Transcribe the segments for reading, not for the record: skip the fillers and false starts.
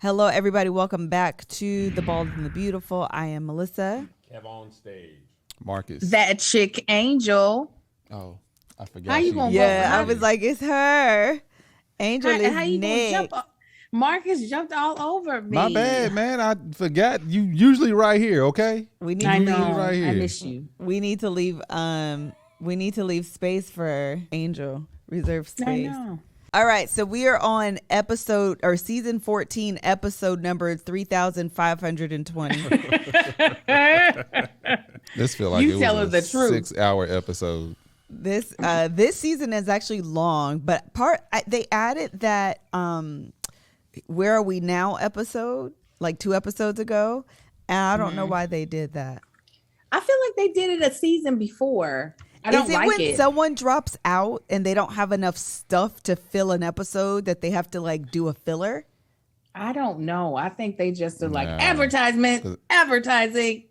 Hello, everybody. Welcome back to The Bald and the Beautiful. I am Melissa. KevOnStage. Marcus. That chick Angel. Oh, I forgot. How you gonna Yeah, vote? I was like, it's her. Angel is How you gonna next. jump? Marcus jumped all over me. My bad, man. I forgot. You usually right here, okay? We need I to know. leave, right here. I miss you. we need to leave space for Angel. Reserve I space. know. All right, so we are on season 14, episode number 3520. This feel like You it tell was her a the truth. 6-hour episode. This season is actually long, but they added that Where Are We Now episode like 2 episodes ago, and I don't know why they did that. I feel like they did it a season before. I don't Is it like when it. someone drops out and they don't have enough stuff to fill an episode that they have to like do a filler? I don't know. I think they just are like Nah. advertising,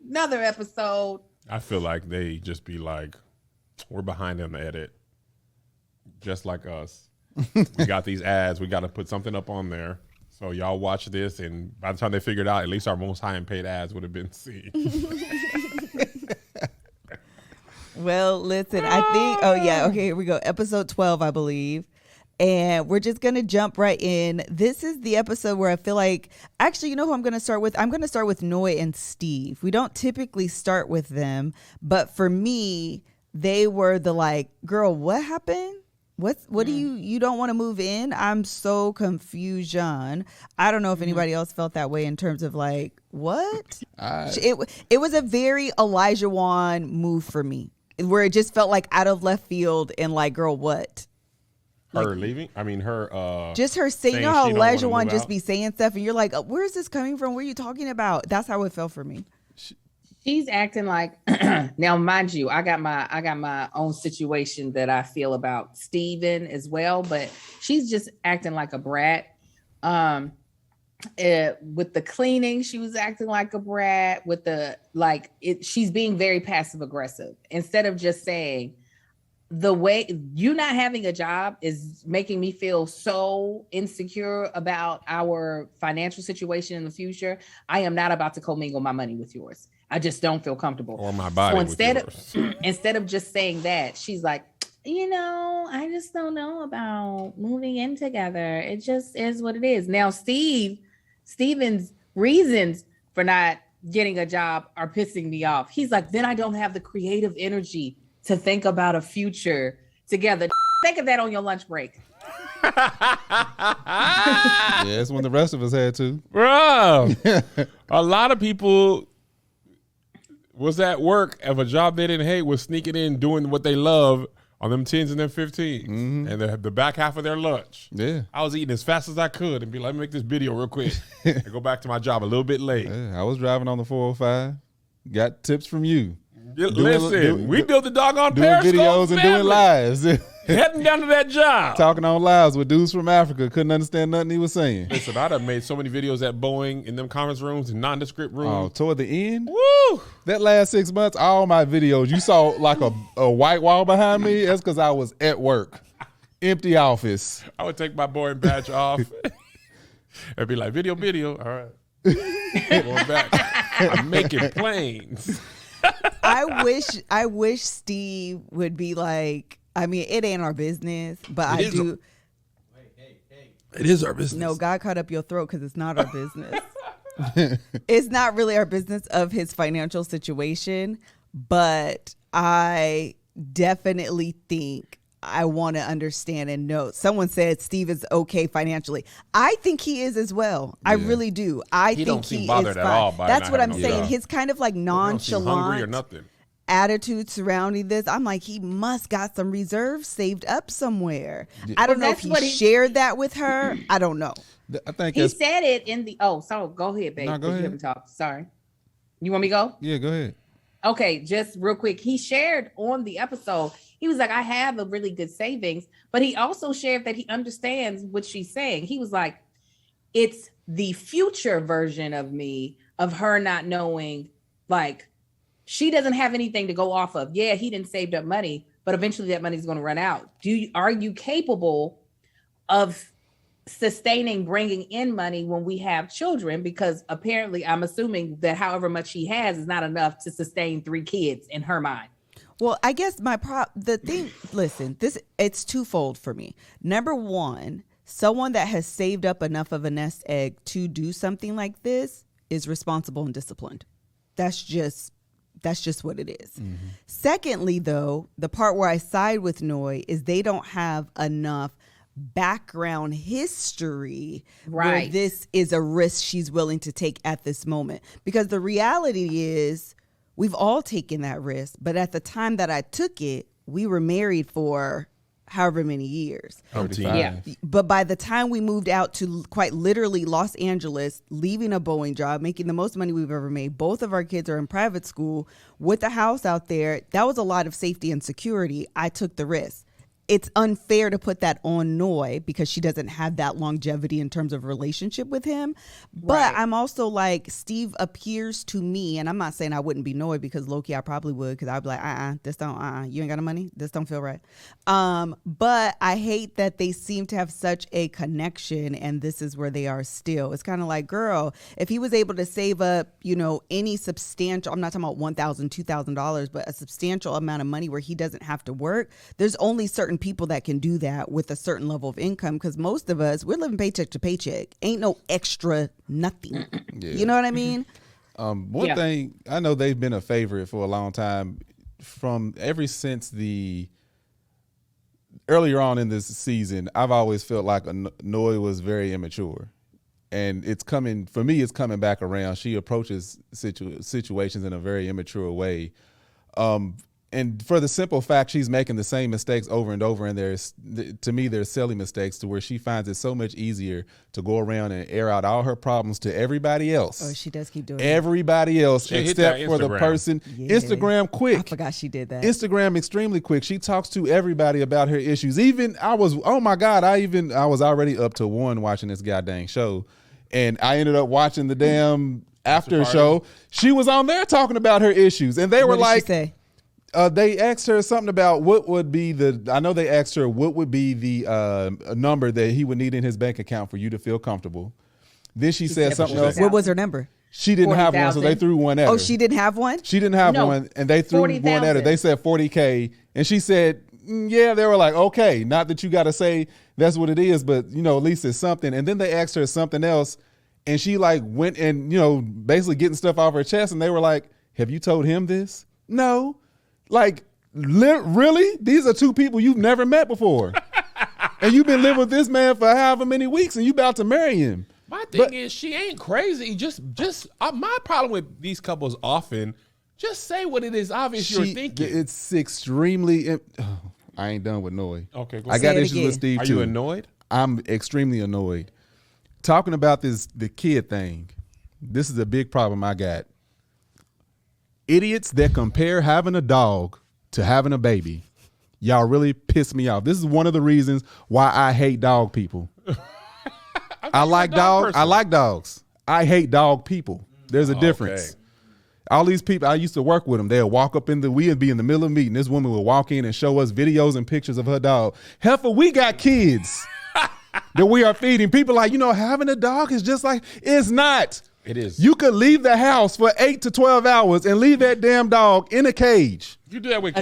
another episode. I feel like they just be like, we're behind in the edit, just like us. We got these ads. We got to put something up on there. So y'all watch this, and by the time they figure it out, at least our most high and paid ads would have been seen. Well, listen, I think, here we go. Episode 12, I believe. And we're just going to jump right in. This is the episode where I feel like, actually, you know who I'm going to start with? I'm going to start with Noi and Steve. We don't typically start with them, but for me, they were the like, girl, what happened? What do you don't want to move in? I'm so confusion. I don't know if anybody else felt that way in terms of like, what? It was a very Elijah Wan move for me, where it just felt like out of left field and like, girl, what? Her leaving? I mean, her... just her saying, you know saying how she don't Elijah wanna Wan move just out? be saying stuff and you're like, where is this coming from? What are you talking about? That's how it felt for me. She's acting like now, mind you, I got my own situation that I feel about Steven as well, but she's just acting like a brat. With the cleaning, she was acting like a brat. With the she's being very passive aggressive instead of just saying, the way you not having a job is making me feel so insecure about our financial situation in the future. I am not about to commingle my money with yours. I just don't feel comfortable. Or my body with yours. Instead of just saying that, she's like, I just don't know about moving in together. It just is what it is. Now, Steven's reasons for not getting a job are pissing me off. He's like, then I don't have the creative energy to think about a future together. Think of that on your lunch break. Yeah, it's when the rest of us had to. Bro, a lot of people was at work of a job they didn't hate was sneaking in doing what they love on them 10s and them 15s and the back half of their lunch. Yeah. I was eating as fast as I could and be like, let me make this video real quick and go back to my job a little bit late. Yeah, I was driving on the 405. Got tips from you. Listen, we built the doggone Doing Periscope videos and family. doing lives. Heading down to that job. Talking on lives with dudes from Africa. Couldn't understand nothing he was saying. Listen, I'd have made so many videos at Boeing in them conference rooms and nondescript Oh, rooms. toward the end? Woo! That last 6 months, all my videos, you saw like a white wall behind me. That's because I was at work. Empty office. I would take my boring badge off and be like, video. All right. Going back. I'm making planes. I wish Steve would be like, I mean, it ain't our business, but It is our business. No, God caught up your throat because it's not our business. It's not really our business of his financial situation, but I definitely think I want to understand and know. Someone said Steve is okay financially. I think he is as well. I really do. I think don't seem he bothered is at fine. all by That's not what I'm having no saying. job. His kind of like They don't seem hungry or nonchalant nothing. attitude surrounding this. I'm like, he must got some reserves saved up somewhere. I don't know if that's what he he- shared that with her. I don't know. I think He that's... said it in the so go ahead, babe. No, go You ahead. haven't talked. Sorry. You want me to go? Yeah, go ahead. Okay, just real quick. He shared on the episode, he was like, I have a really good savings, but he also shared that he understands what she's saying. He was like, it's the future version of me, of her not knowing, like, she doesn't have anything to go off of. Yeah, he didn't save up money, but eventually that money's going to run out. Are you capable of sustaining bringing in money when we have children, because apparently I'm assuming that however much she has is not enough to sustain 3 kids in her mind. Well, I guess listen, it's twofold for me. Number one, someone that has saved up enough of a nest egg to do something like this is responsible and disciplined. That's just what it is. Mm-hmm. Secondly, though, the part where I side with Noi is they don't have enough background history where this is a risk she's willing to take at this moment. Because the reality is we've all taken that risk, but at the time that I took it, we were married for however many years. 35. Yeah. But by the time we moved out to quite literally Los Angeles, leaving a Boeing job, making the most money we've ever made, both of our kids are in private school with a house out there, that was a lot of safety and security. I took the risk. It's unfair to put that on Noi because she doesn't have that longevity in terms of relationship with him. But I'm also like, Steve appears to me, and I'm not saying I wouldn't be Noi because low-key I probably would, because I'd be like, this don't, you ain't got no money. This don't feel right. But I hate that they seem to have such a connection and this is where they are still. It's kind of like, girl, if he was able to save up, any substantial, I'm not talking about $1,000, $2,000, but a substantial amount of money where he doesn't have to work, there's only certain people that can do that with a certain level of income, because most of us, we're living paycheck to paycheck. Ain't no extra nothing. Yeah. You know what I mean? One thing, I know they've been a favorite for a long time, from ever since earlier on in this season. I've always felt like Noi was very immature, and it's coming back around. She approaches situations in a very immature way. And for the simple fact she's making the same mistakes over and over, and to me, there's silly mistakes to where she finds it so much easier to go around and air out all her problems to everybody else. Oh, she does keep doing everybody else she except for the person. Yeah. Instagram quick. I forgot she did that. Instagram extremely quick. She talks to everybody about her issues. Even I was already up to 1 watching this goddamn show, and I ended up watching the damn after show. She was on there talking about her issues, and they were what did like, she say? They asked her something about what would be the number that he would need in his bank account for you to feel comfortable. Then she said something else. What was her number? She didn't have one, so they threw one at her. Oh, she didn't have one? She didn't have one, and they threw 40, one at her. They said $40K, and she said, yeah, they were like, okay, not that you got to say that's what it is, but, at least it's something. And then they asked her something else, and she went and, basically getting stuff off her chest, and they were like, have you told him this? No. Really? These are 2 people you've never met before. And you've been living with this man for however many weeks, and you about to marry him. My thing is, she ain't crazy. Just my problem with these couples often, just say what it is obvious you're thinking. It's extremely, I ain't done with Noi. Okay, go I got issues with Steve too. Are you annoyed? I'm extremely annoyed. Talking about the kid thing, this is a big problem I got. Idiots that compare having a dog to having a baby. Y'all really piss me off. This is one of the reasons why I hate dog people. I like dogs. I like dogs. I hate dog people. There's a difference. Okay. All these people, I used to work with them. They'll walk up we'd be in the middle of a meeting. This woman would walk in and show us videos and pictures of her dog. Heifer, we got kids that we are feeding. People like, having a dog is just like, it's not. It is. You could leave the house for 8 to 12 hours and leave that damn dog in a cage. You do that with a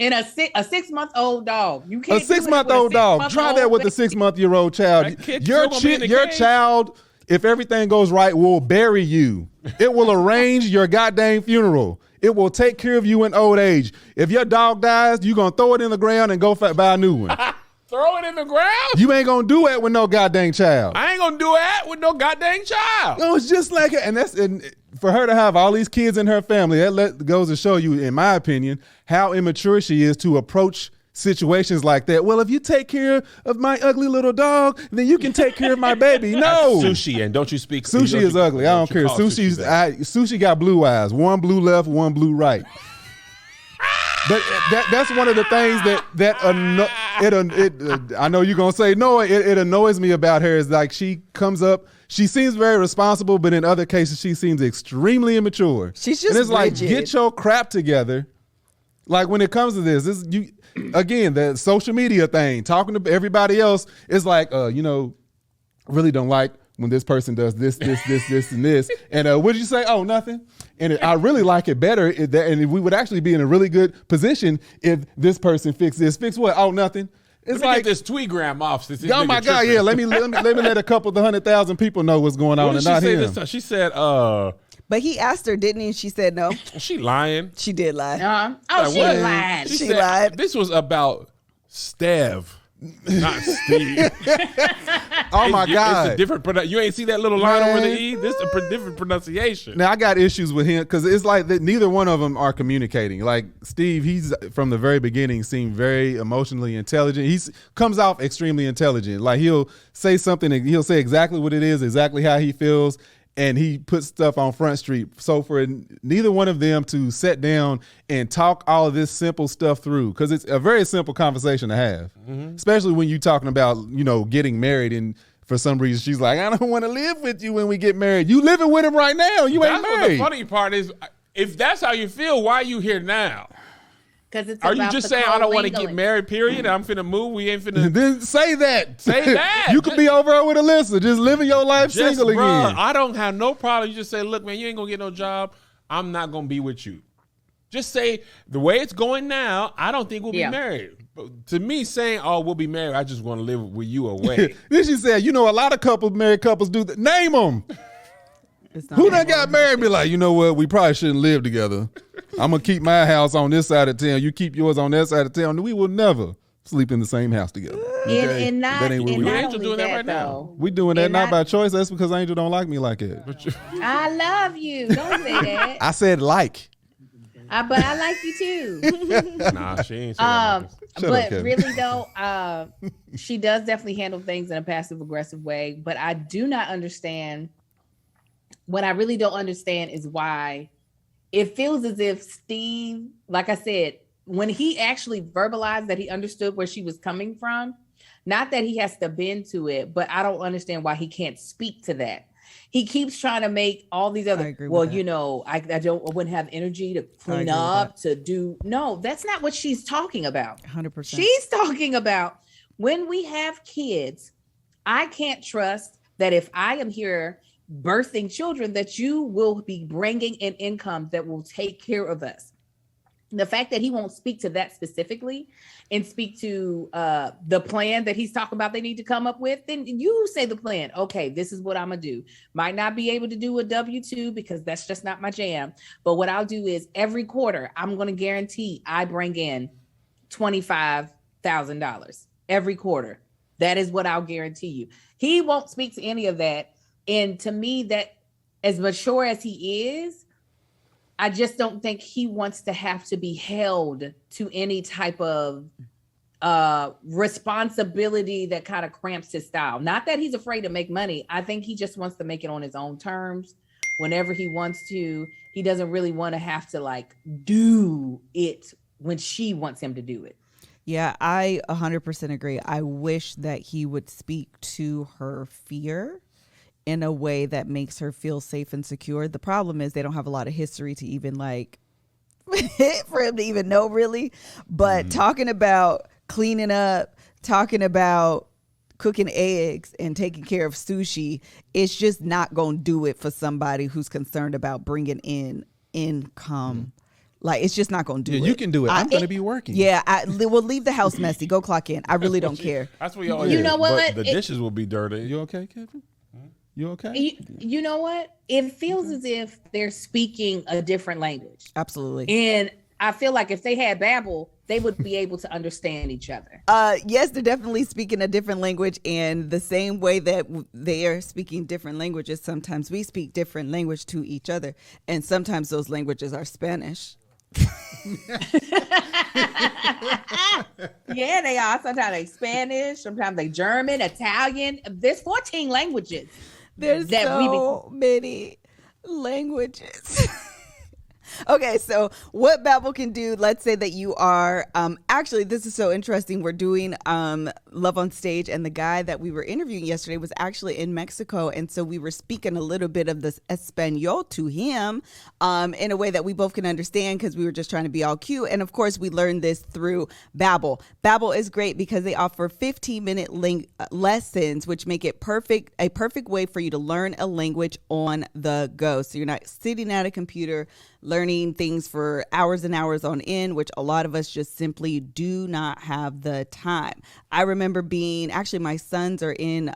6-month-old dog. You can't. A 6-month-old dog. Try that with a 6-month-old child. Your child, if everything goes right, will bury you. It will arrange your goddamn funeral. It will take care of you in old age. If your dog dies, you're gonna throw it in the ground and go buy a new one. Throw it in the ground? You ain't gonna do that with no goddamn child. I ain't gonna do that with no goddamn child. No, it's just like it. And for her to have all these kids in her family, that goes to show you, in my opinion, how immature she is to approach situations like that. Well, if you take care of my ugly little dog, then you can take care of my baby. No. Sushi, and don't you speak. Sushi is ugly. I don't care. Sushi got blue eyes. One blue left, one blue right. But that's one of the things I know you're gonna say no. It annoys me about her is like she comes up. She seems very responsible, but in other cases she seems extremely immature. She's just and it's rigid. Like, get your crap together. Like when it comes to this again, the social media thing, talking to everybody else is like, really don't like when this person does this, and this. And what did you say? Oh, nothing. And I really like it better. And we would actually be in a really good position if this person fixed this. Fix what? Oh, nothing. It's like get this tweetgram off. Oh my God! Yeah, let me let a couple of 100,000 people know what's going on, and not him. This time? She said, But he asked her, didn't he? And she said no. She lying. She did lie. She lied. She lied. This was about Stev, not Steve. Oh my God! It's a different. You ain't see that little line over the E. This is a different pronunciation. Now I got issues with him because it's like that. Neither one of them are communicating. Like Steve, he's from the very beginning seemed very emotionally intelligent. He comes off extremely intelligent. Like he'll say something and he'll say exactly what it is, exactly how he feels. And he puts stuff on Front Street. So for neither one of them to sit down and talk all of this simple stuff through, because it's a very simple conversation to have, especially when you're talking about, getting married. And for some reason, she's like, I don't want to live with you when we get married. You living with him right now. You ain't married. What the funny part is, if that's how you feel, why are you here now? Are you just saying I don't want to get married, period? I'm finna move. We ain't finna. Then say that. Say that. You could be over there with Alyssa, just living your life single again. I don't have no problem. You just say, look, man, you ain't gonna get no job. I'm not gonna be with you. Just say the way it's going now. I don't think we'll be married. But to me, saying, "Oh, we'll be married," I just want to live with you away. Then she said, a lot of married couples do that. Name them. Who done got married and be like, you know what? We probably shouldn't live together. I'm going to keep my house on this side of town. You keep yours on that side of town. We will never sleep in the same house together. Okay? And not only doing that right now. We doing that not by choice. That's because Angel don't like me like it. I love you. Don't say that. I said like. But I like you too. Nah, she ain't saying but really though, she does definitely handle things in a passive aggressive way. But I do not understand. What I really don't understand is why it feels as if Steve, like I said, when he actually verbalized that he understood where she was coming from, not that he has to bend to it, but I don't understand why he can't speak to that. He keeps trying to make all these other, I wouldn't have energy to clean up, to do. No, that's not what she's talking about. 100%. She's talking about when we have kids, I can't trust that if I am here birthing children, that you will be bringing in income that will take care of us. The fact that he won't speak to that specifically and speak to the plan that he's talking about they need to come up with, then you say the plan. Okay, this is what I'm going to do. Might not be able to do a W-2 because that's just not my jam. But what I'll do is every quarter, I'm going to guarantee I bring in $25,000 every quarter. That is what I'll guarantee you. He won't speak to any of that. And to me, that as mature as he is, I just don't think he wants to have to be held to any type of responsibility that kind of cramps his style. Not that he's afraid to make money. I think he just wants to make it on his own terms whenever he wants to. He doesn't really want to have to do it when she wants him to do it. Yeah, I 100% agree. I wish that he would speak to her fear in a way that makes her feel safe and secure. The problem is they don't have a lot of history to even for him to even know really. But talking about cleaning up, talking about cooking eggs and taking care of sushi, it's just not going to do it for somebody who's concerned about bringing in income. It's just not going to do it. You can do it. I'm going to be working. Yeah, we'll leave the house messy. Go clock in. I really don't care. That's what y'all. You know what? The dishes will be dirty. You okay, Kevin? You okay? You know what? It feels as if they're speaking a different language. Absolutely. And I feel like if they had Babel, they would be able to understand each other. Yes, they're definitely speaking a different language. And the same way that they are speaking different languages, sometimes we speak different language to each other. And sometimes those languages are Spanish. Yeah, they are. Sometimes they Spanish, sometimes they German, Italian. There's 14 languages. There's so many languages. Okay, so what Babbel can do, let's say that you are, actually, this is so interesting. We're doing Love on Stage, and the guy that we were interviewing yesterday was actually in Mexico. And so we were speaking a little bit of this Espanol to him in a way that we both can understand because we were just trying to be all cute. And of course, we learned this through Babbel. Babbel is great because they offer 15-minute lessons, which make it a perfect way for you to learn a language on the go. So you're not sitting at a computer learning things for hours and hours on end, which a lot of us just simply do not have the time. I remember actually my sons are in,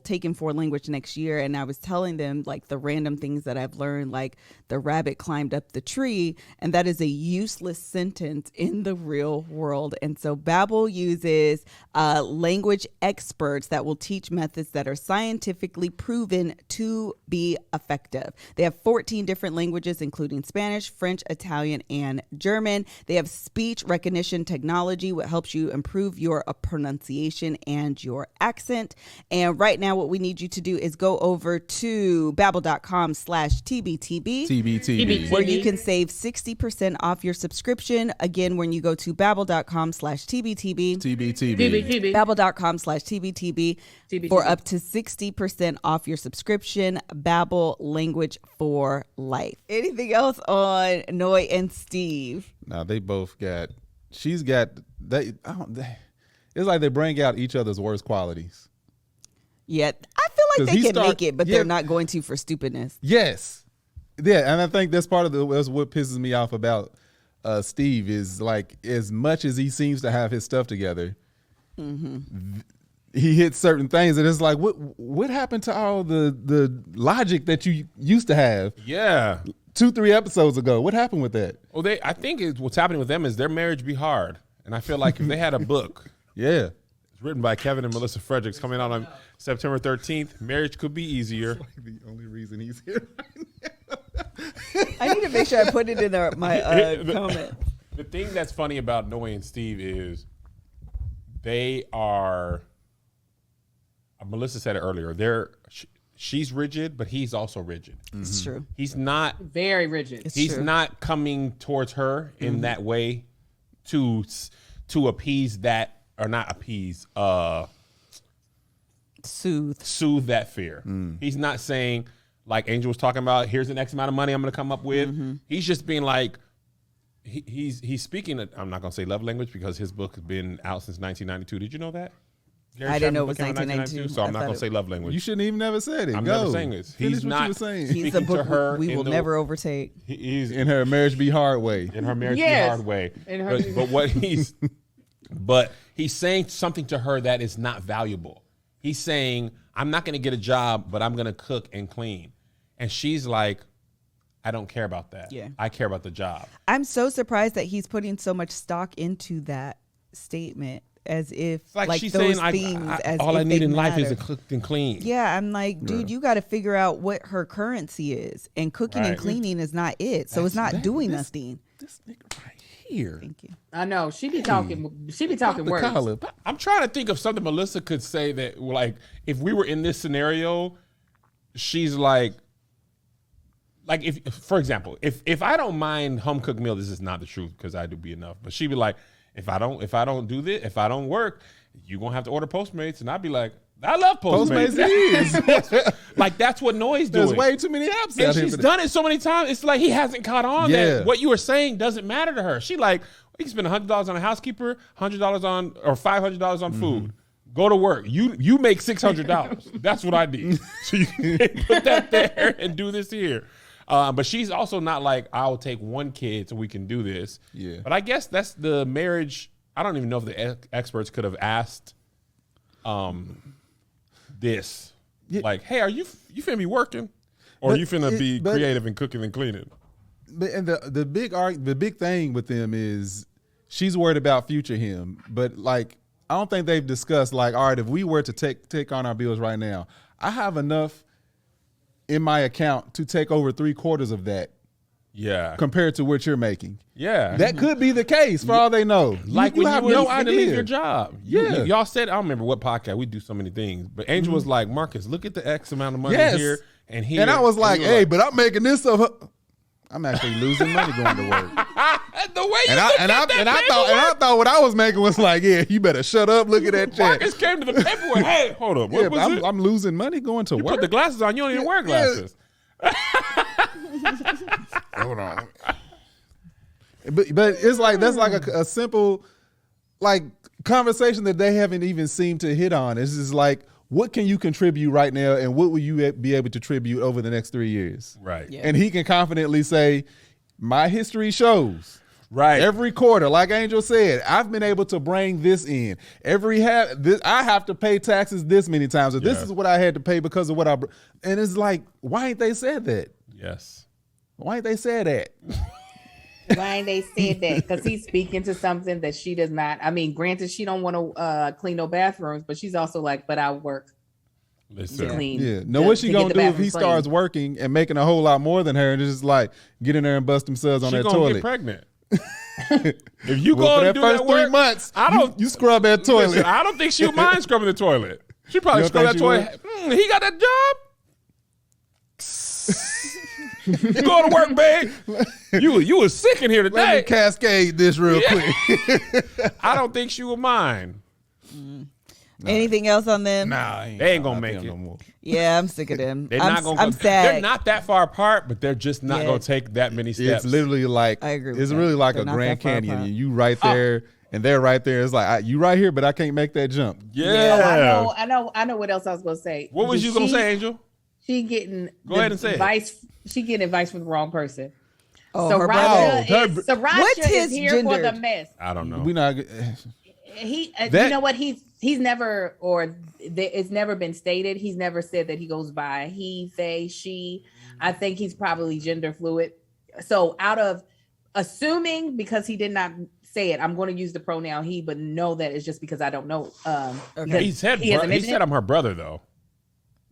taking foreign language next year. And I was telling them like the random things that I've learned, like the rabbit climbed up the tree. And that is a useless sentence in the real world. And so Babbel uses language experts that will teach methods that are scientifically proven to be effective. They have 14 different languages, including Spanish, French, Italian, and German. They have speech recognition technology, what helps you improve your pronunciation and your accent. And right now, what we need you to do is go over to babbel.com/TBTB. TBTB. Where you can save 60% off your subscription. Again, when you go to babbel.com/TBTB. TBTB. Babbel.com/TBTB for up to 60% off your subscription. Babbel, language for life. Anything else on Noi and Steve? Now they both got. She's got. It's like they bring out each other's worst qualities. Yeah, I feel like they can make it, but they're not going to for stupidness. Yes, yeah, and I think that's part of that's what pisses me off about Steve is like as much as he seems to have his stuff together, he hits certain things, and it's like what happened to all the logic that you used to have? Yeah. 2-3 episodes ago. What happened with that? Well, I think what's happening with them is their marriage be hard. And I feel like if they had a book, Yeah. it's written by Kevin and Melissa Fredericks, coming out on September 13th, marriage could be easier. Like the only reason he's here right now. I need to make sure I put it in my comment. The thing that's funny about Noe and Steve is they are, Melissa said it earlier, she's rigid, but he's also rigid. It's true. He's not Very rigid. He's not coming towards her in that way to appease that, or not appease, soothe that fear. He's not saying, like Angel was talking about, here's the next amount of money I'm going to come up with. He's just being like, he's speaking, I'm not going to say love language because his book has been out since 1992. Did you know that? I didn't know it was 1992. So I'm not going to say love language. You shouldn't even never said it. I'm Go. never saying this. Finish He's what not. you were saying. He's the speaking to book her we will never overtake. He's In her marriage be hard way. in her marriage Yes. the hard way. In her- But he's saying something to her that is not valuable. He's saying, I'm not going to get a job, but I'm going to cook and clean. And she's like, I don't care about that. Yeah. I care about the job. I'm so surprised that he's putting so much stock into that statement, as if Like she's those saying, things, as all if I need they in life is matter. to cook and clean. Yeah, I'm like, dude, you got to figure out what her currency is, and cooking and Right. cleaning is not it. So it's not doing nothing. This nigga right here. Thank you. I know. She be talking. She be talking words. I'm trying to think of something Melissa could say that, like, if we were in this scenario, she's like if, for example, if I don't mind home cooked meal, this is not the truth because I do be enough. But she'd be like, if I don't do this, if I don't work, you gonna have to order Postmates, and I'd be like, I love Postmates. Like that's what Noi's doing. There's way too many apps And out here. she's done it so many times. It's like he hasn't caught on Yeah. that what you were saying doesn't matter to her. She like, you can spend $100 on a housekeeper, $100 on, or $500 on food. Go to work. You make $600. That's what I need. So you can put that there and do this here. But she's also not like, I'll take one kid so we can do this. Yeah. But I guess that's the marriage. I don't even know if the experts could have asked this. Yeah. Like, hey, are you finna be working? Or But you finna be but- creative and cooking and cleaning? And the big thing with them is she's worried about future him. But like, I don't think they've discussed like, all right, if we were to take on our bills right now, I have enough in my account to take over 3/4 of that Yeah. compared to what you're making. Yeah. That could be the case for all they know. Like when have you were no finna leave idea. your job. Yeah. Y'all said, I don't remember what podcast, we do so many things. But Angel was like, Marcus, look at the X amount of money Yes. here and here. And I was like, you were hey, but I'm making this of. I'm actually losing money going to work. The way you I thought what I was making was like, yeah, you better shut up. Look at that check. Marcus came to the paperwork. Hey, hold up. What was it? I'm losing money going to You work. put the glasses on. You don't even wear glasses. Hold on. But it's like that's like a simple like conversation that they haven't even seemed to hit on. It's just like, what can you contribute right now, and what will you be able to contribute over the next 3 years? Right. Yeah. And he can confidently say, my history shows. Right. Every quarter, like Angel said, I've been able to bring this in. I have to pay taxes this many times. Or this is what I had to pay because of what I. And it's like, why ain't they said that? Yes. Why ain't they said that? Why ain't they said that? Because he's speaking to something that she does not. I mean, granted, she don't want to clean no bathrooms, but she's also like, but I work to Listen. clean. Yeah. No, what's she gonna do if he starts clean. working and making a whole lot more than her and just like get in there and bust themselves on She that gonna toilet? get pregnant. If you Well, go for and that do first that 3 work, months, I don't. you scrub that toilet. Listen, I don't think she would mind scrubbing the toilet. She probably You scrub don't that think toilet. He got that job. You going to work, babe? You was sick in here Let me today. cascade this real quick. I don't think she would mind. Anything else on them? Nah, They ain't gonna make it. no more. Yeah, I'm sick of them. They're I'm, not gonna. I'm go, sad. They're not that far apart, but they're just not Yeah. gonna take that many steps. It's literally like I agree with it's that. really like They're a not Grand that far Canyon. apart. And you right there, and they're right there. It's like you right here, but I can't make that jump. Yeah. I know what else I was gonna say. What was you gonna say, Angel? She getting Go ahead and say it. advice. She getting advice from the wrong person. Oh, her brother. Sriracha What's is his here for the gendered? mess. I don't know. We not. He, That- you know what? He's never, or it's never been stated. He's never said that he goes by he, they, she. I think he's probably gender fluid. So out of assuming, because he did not say it, I'm going to use the pronoun he, but know that it's just because I don't know. Okay. He said hasn't mentioned it. I'm her brother though.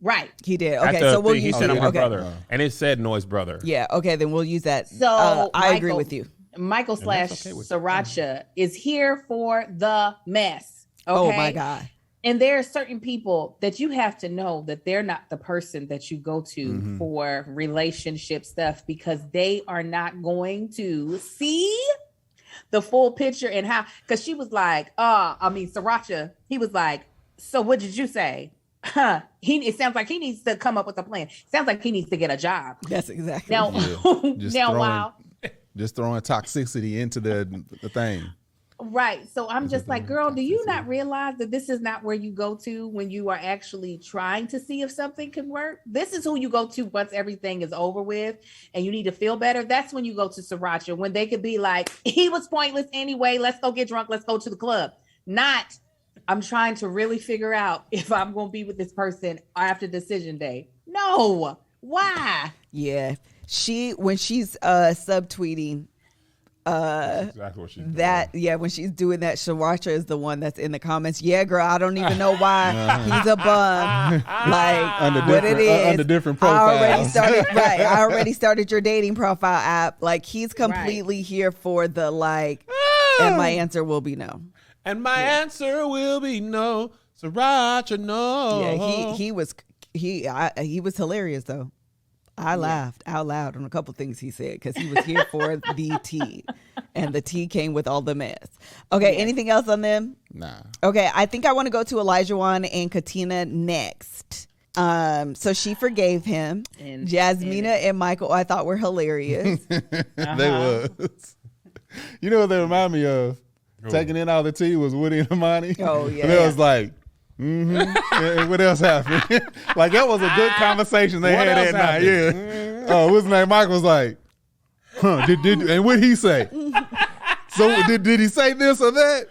Right. He did. At Okay, the so we'll thing, he use said I'm her okay. brother, and it said Noy's brother. Yeah. Okay, then we'll use that. So I agree with you. Michael And slash that's okay with Sriracha is here for the mess. Okay? Oh my God. And there are certain people that you have to know that they're not the person that you go to for relationship stuff, because they are not going to see the full picture and how, because she was like, Sriracha, he was like, so what did you say? It sounds like he needs to come up with a plan. Sounds like he needs to get a job. That's exactly. Now, Just now, throwing- wow. Just throwing toxicity into the thing. Right. So I'm just like, girl, do you not realize that this is not where you go to when you are actually trying to see if something can work? This is who you go to once everything is over with and you need to feel better. That's when you go to Sriracha, when they could be like, he was pointless anyway. Let's go get drunk. Let's go to the club. Not, I'm trying to really figure out if I'm going to be with this person after decision day. No. Why? Yeah. When she's subtweeting Exactly what she's doing. when she's doing that, Sriracha is the one that's in the comments. Yeah, girl, I don't even know why he's a bum. Like what it is. Under different I profiles. I already started your dating profile app. Like he's completely here for the like, and my answer will be no. And my answer will be no. Sriracha, no. Yeah, he was hilarious though. I laughed out loud on a couple things he said because he was here for the tea, and the tea came with all the mess. Okay, anything else on them? Nah. Okay, I think I want to go to Elijah and Katina next. So she forgave him. And- Jasmina and Michael, I thought were hilarious. They was. You know what they remind me of? Taking in all the tea was Woody and Imani. Oh, yeah. And it was like, and what else happened? Like that was a good conversation they What had else that night. happened? Yeah. Oh, what's his name? Michael was like, did and what he say? So did he say this or that?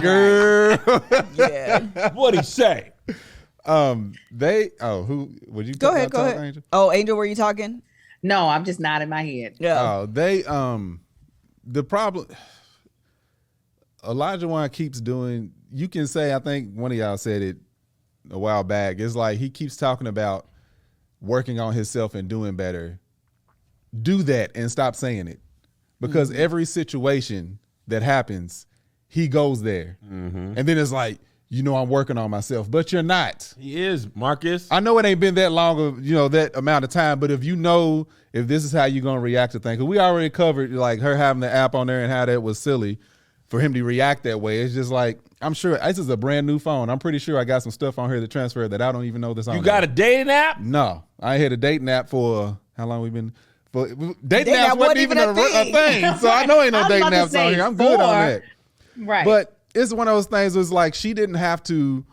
Girl. Yeah. What'd he say? Who would you Go ahead, talk, go ahead. Angel? Oh, Angel, were you talking? No, I'm just nodding my head. Yeah. The problem Elijah keeps doing, you can say, I think one of y'all said it a while back, it's like he keeps talking about working on himself and doing better. Do that and stop saying it. Because every situation that happens, he goes there. And then it's like, I'm working on myself, but you're not. He is, Marcus. I know it ain't been that long of, that amount of time, but if this is how you're going to react to things, because we already covered like her having the app on there and how that was silly for him to react that way. It's just like, I'm sure this is a brand new phone. I'm pretty sure I got some stuff on here to transfer that I don't even know this on. You got a dating app? No, I had a dating app for how long we been. For dating apps wasn't even a thing. So I know ain't no dating apps on here. I'm good on that. Right. But it's one of those things. Was like she didn't have to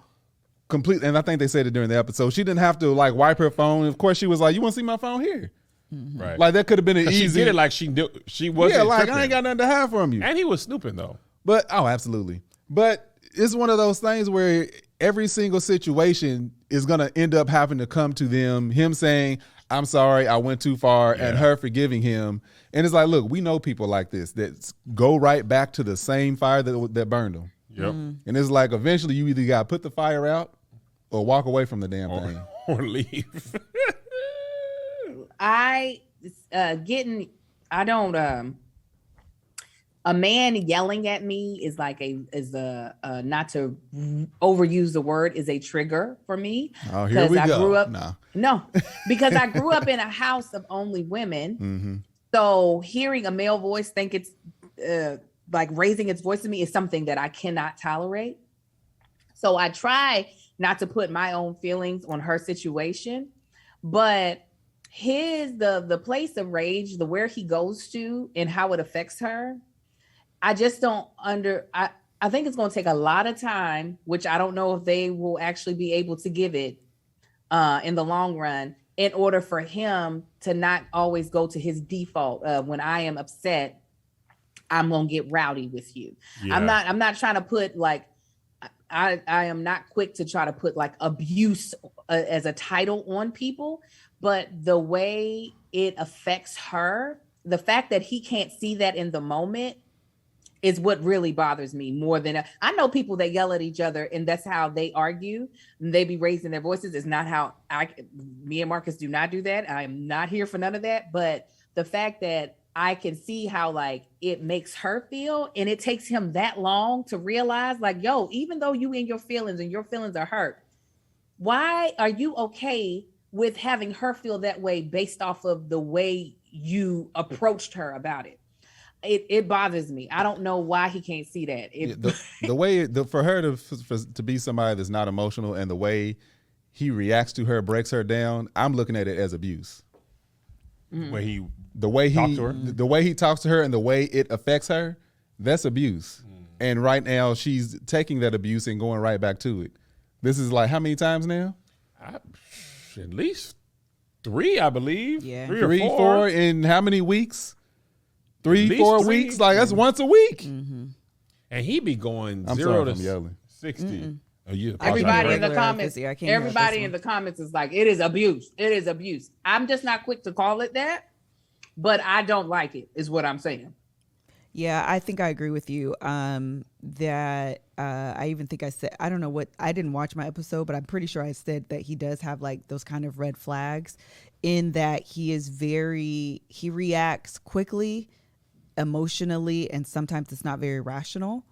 complete, and I think they said it during the episode. She didn't have to like wipe her phone. Of course, she was like, "You want to see my phone here?" Mm-hmm. Right. Like that could have been an easy. She did it like she wasn't. Yeah, like tripping. I ain't got nothing to hide from you. And he was snooping though. But absolutely. But it's one of those things where every single situation is gonna end up having to come to him saying, "I'm sorry, I went too far," and her forgiving him. And it's like, look, we know people like this that go right back to the same fire that burned them. Yep. And it's like eventually you either got to put the fire out or walk away from the damn thing. Or leave. A man yelling at me is like not to overuse the word, is a trigger for me. Oh, here we go. No, because I grew up in a house of only women. Mm-hmm. So hearing a male voice think it's like raising its voice to me is something that I cannot tolerate. So I try not to put my own feelings on her situation, but the place of rage, where he goes to and how it affects her, I just don't I think it's going to take a lot of time, which I don't know if they will actually be able to give it in the long run, in order for him to not always go to his default. When I am upset, I'm going to get rowdy with you. Yeah. I'm not trying to put like, I am not quick to try to put like abuse as a title on people, but the way it affects her, the fact that he can't see that in the moment is what really bothers me more than I know people that yell at each other and that's how they argue. And they be raising their voices. It's not how me and Marcus do not do that. I am not here for none of that. But the fact that I can see how like it makes her feel, and it takes him that long to realize like, yo, even though you in your feelings and your feelings are hurt, why are you okay with having her feel that way based off of the way you approached her about it? It bothers me. I don't know why he can't see that. The way for her to be somebody that's not emotional, and the way he reacts to her breaks her down, I'm looking at it as abuse. Mm-hmm. The way he talks to her and the way it affects her, that's abuse. And right now she's taking that abuse and going right back to it. This is like how many times now? At least 3, I believe. Yeah. 3 or 4 in how many weeks? 3-4 weeks, like that's once a week. Mm-hmm. And he be going I'm 0 sorry, to I'm yelling. 60. Everybody in the comments, is like, it is abuse. It is abuse. I'm just not quick to call it that, but I don't like it, is what I'm saying. Yeah, I think I agree with you. That I even think I said, I don't know what, I didn't watch my episode, but I'm pretty sure I said that he does have like those kind of red flags, in that he reacts quickly, emotionally, and sometimes it's not very rational.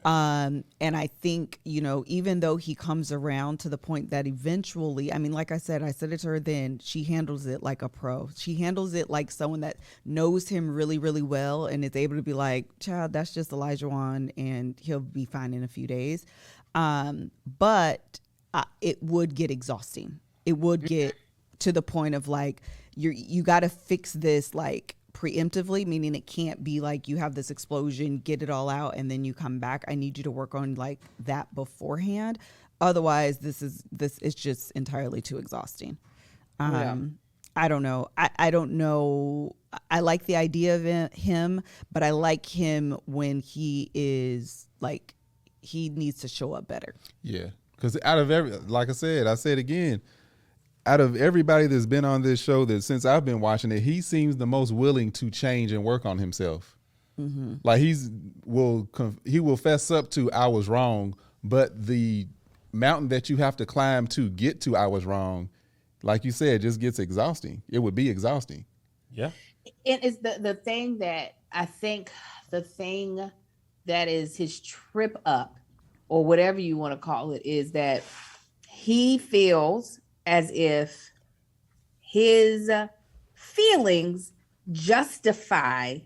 And I think, even though he comes around to the point that eventually, I mean, like I said it to her then, she handles it like a pro. She handles it like someone that knows him really, really well and is able to be like, child, that's just Elijah Wan and he'll be fine in a few days. But it would get exhausting. It would get to the point of like, you got to fix this like preemptively, meaning it can't be like you have this explosion, get it all out, and then you come back. I need you to work on like that beforehand. Otherwise, this is just entirely too exhausting. I don't know. I don't know. I like the idea of him, but I like him when he is like, he needs to show up better. Yeah, because out of like I said again, out of everybody that's been on this show, that since I've been watching it, he seems the most willing to change and work on himself. Mm-hmm. Like he will fess up to I was wrong, but the mountain that you have to climb to get to I was wrong, like you said, just gets exhausting. It would be exhausting. Yeah. And it's the thing that I think that is his trip up or whatever you want to call it, is that he feels as if his feelings justify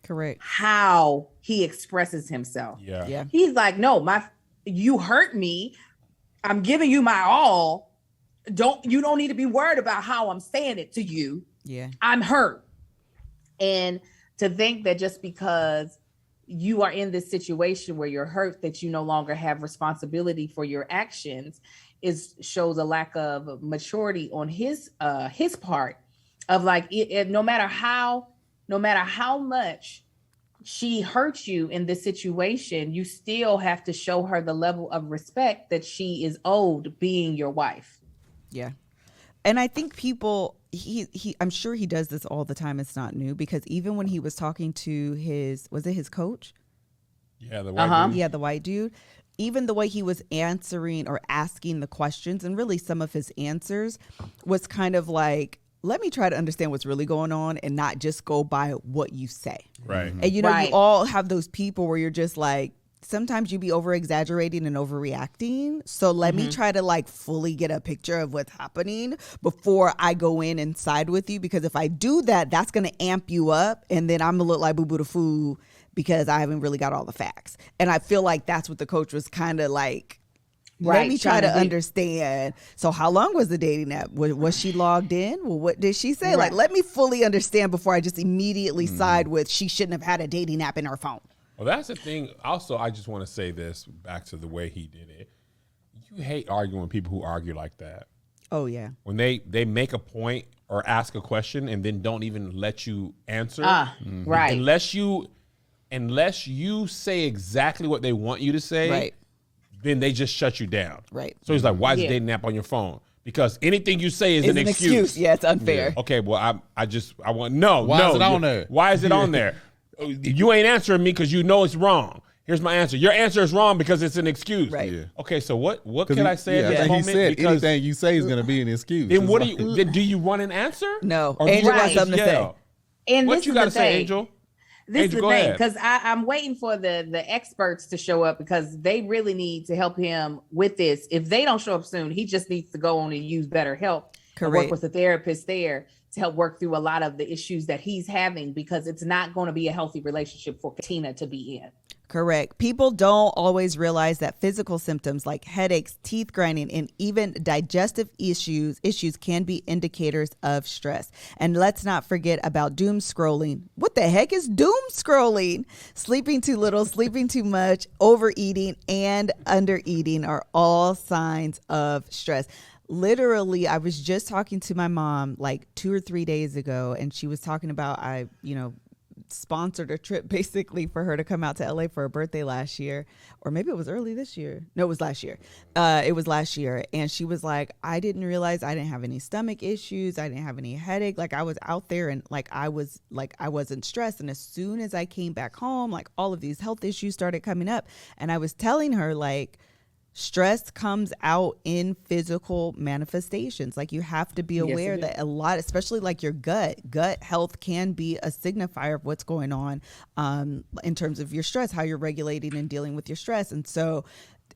Correct. how he expresses himself. Yeah. He's like, no, you hurt me. I'm giving you my all. You don't need to be worried about how I'm saying it to you. Yeah. I'm hurt. And to think that just because you are in this situation where you're hurt, that you no longer have responsibility for your actions shows a lack of maturity on his part, of like, no matter how much she hurts you in this situation, you still have to show her the level of respect that she is owed being your wife. Yeah. And I think people, I'm sure he does this all the time. It's not new, because even when he was talking to was it his coach? Yeah, the white dude. Yeah, the white dude. Even the way he was answering or asking the questions, and really some of his answers was kind of like, let me try to understand what's really going on and not just go by what you say. Right. And you know, you all have those people where you're just like, sometimes you be over exaggerating and overreacting. So let me try to like fully get a picture of what's happening before I go in and side with you. Because if I do that, that's going to amp you up. And then I'm going to look like boo-boo the fool because I haven't really got all the facts. And I feel like that's what the coach was kind of like, let me try to understand. So how long was the dating app? Was she logged in? Well, what did she say? Like, let me fully understand before I just immediately side with she shouldn't have had a dating app in her phone. Well, that's the thing. Also, I just want to say this back to the way he did it. You hate arguing with people who argue like that. Oh, yeah. When they make a point or ask a question and then don't even let you answer. Right. Unless you say exactly what they want you to say, Right. then they just shut you down. Right. So he's like, why is the dating app on your phone? Because anything you say is an excuse. Yeah, it's unfair. Yeah. Okay, well, Why is it on there? Why is it on there? You ain't answering me because you know it's wrong. Here's my answer. Your answer is wrong because it's an excuse. Right. Yeah. Okay, so what can I say at this moment? He said because anything you say is going to be an excuse. then what do you want an answer? No. Or Angel do you wants something to say. And what you got to say, Angel? This Angel, is the go thing, ahead. because I'm waiting for the experts to show up, because they really need to help him with this. If they don't show up soon, he just needs to go on and use BetterHelp. And work with a therapist there to help work through a lot of the issues that he's having, because it's not going to be a healthy relationship for Tina to be in. Correct. People don't always realize that physical symptoms like headaches, teeth grinding, and even digestive issues can be indicators of stress. And let's not forget about doom scrolling. What the heck is doom scrolling? Sleeping too little, sleeping too much, overeating, and undereating are all signs of stress. Literally, I was just talking to my mom like 2 or 3 days ago, and she was talking about sponsored a trip basically for her to come out to LA for her birthday last year, or maybe it was early this year. No, it was last year. It was last year. And she was like, I didn't realize I didn't have any stomach issues. I didn't have any headache. Like I was out there and I wasn't stressed. And as soon as I came back home, like all of these health issues started coming up. And I was telling her like, stress comes out in physical manifestations. Like you have to be aware that a lot, especially like your gut health can be a signifier of what's going on in terms of your stress, how you're regulating and dealing with your stress. And so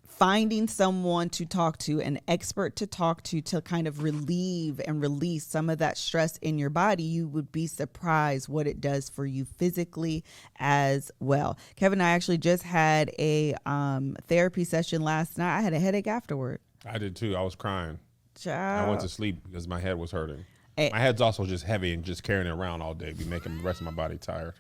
finding someone to talk to, an expert to talk to kind of relieve and release some of that stress in your body, you would be surprised what it does for you physically as well. Kevin and I actually just had a therapy session last night. I had a headache afterward. I did too. I was crying. Child. I went to sleep because my head was hurting. My head's also just heavy, and just carrying it around all day be making the rest of my body tired.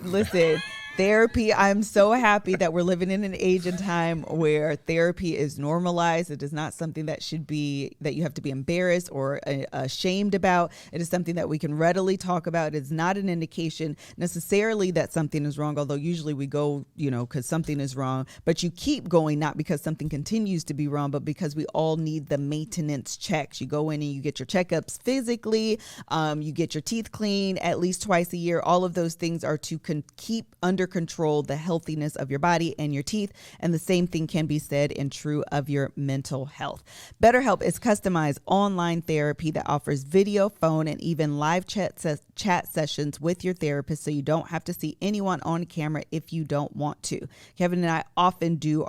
Listen, therapy, I'm so happy that we're living in an age and time where therapy is normalized. It is not something that you have to be embarrassed or ashamed about. It is something that we can readily talk about. It is not an indication necessarily that something is wrong, although usually we go, because something is wrong. But you keep going, not because something continues to be wrong, but because we all need the maintenance checks. You go in and you get your checkups physically. You get your teeth cleaned at least twice a year. All of those things are to keep under control the healthiness of your body and your teeth. And the same thing can be said and true of your mental health. BetterHelp is customized online therapy that offers video, phone, and even live chat sessions with your therapist, so you don't have to see anyone on camera if you don't want to. Kevin and I often do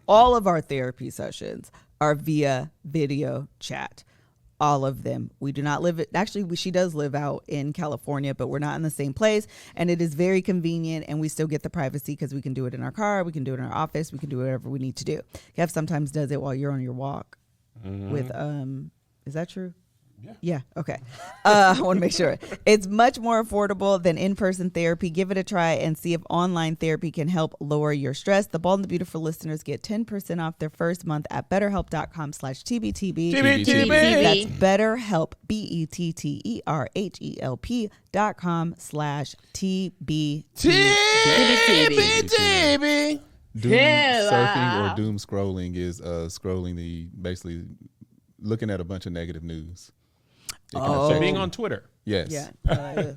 all of our therapy sessions are via video chat. All of them. We do not live, she does live out in California, but we're not in the same place. And it is very convenient, and we still get the privacy because we can do it in our car, we can do it in our office, we can do whatever we need to do. Kev sometimes does it while you're on your walk with, is that true? Yeah. Okay. I want to make sure. It's much more affordable than in-person therapy. Give it a try and see if online therapy can help lower your stress. The Bald and the Beautiful listeners get 10% off their first month at betterhelp.com/TBTB. That's BetterHelp, BetterHelp.com/TBTB. Doom surfing or doom scrolling is scrolling basically looking at a bunch of negative news. So being on Twitter. Yes. Yeah. I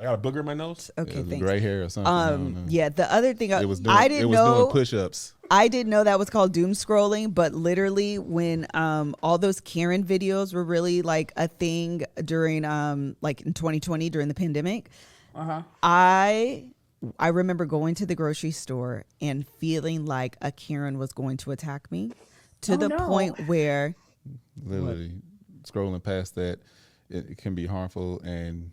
got a booger in my nose. Okay, thanks. Gray hair or something. Yeah, the other thing It was doing, I didn't know doing push-ups. I didn't know that was called doom scrolling, but literally when all those Karen videos were really like a thing during like in 2020 during the pandemic, I remember going to the grocery store and feeling like a Karen was going to attack me to the point where literally scrolling past that, it can be harmful and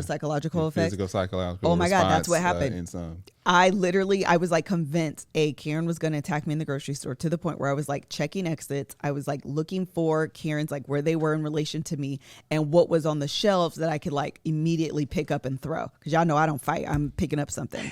psychological effects. Physical, psychological. Oh my God, that's what happened. In some. I was like convinced Karen was going to attack me in the grocery store to the point where I was like checking exits. I was like looking for Karens, like where they were in relation to me and what was on the shelves that I could like immediately pick up and throw. Because y'all know I don't fight. I'm picking up something.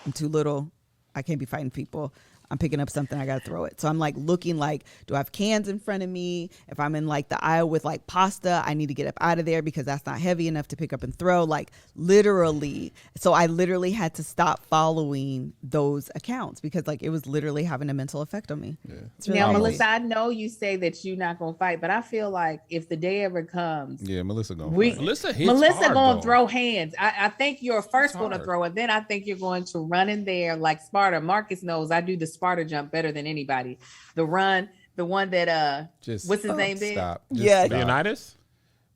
I'm too little. I can't be fighting people. I'm picking up something, I got to throw it. So I'm like looking like, do I have cans in front of me? If I'm in like the aisle with like pasta, I need to get up out of there because that's not heavy enough to pick up and throw. Like literally. So I literally had to stop following those accounts because like it was literally having a mental effect on me. Yeah. Really now, Melissa, I know you say that you're not going to fight, but I feel like if the day ever comes, Melissa going to fight. Melissa going to throw hands. I think you're first going to throw it. Then I think you're going to run in there like Sparta. Marcus knows I do the Sparta jump better than anybody. The run, the one that what's his name did? Leonidas?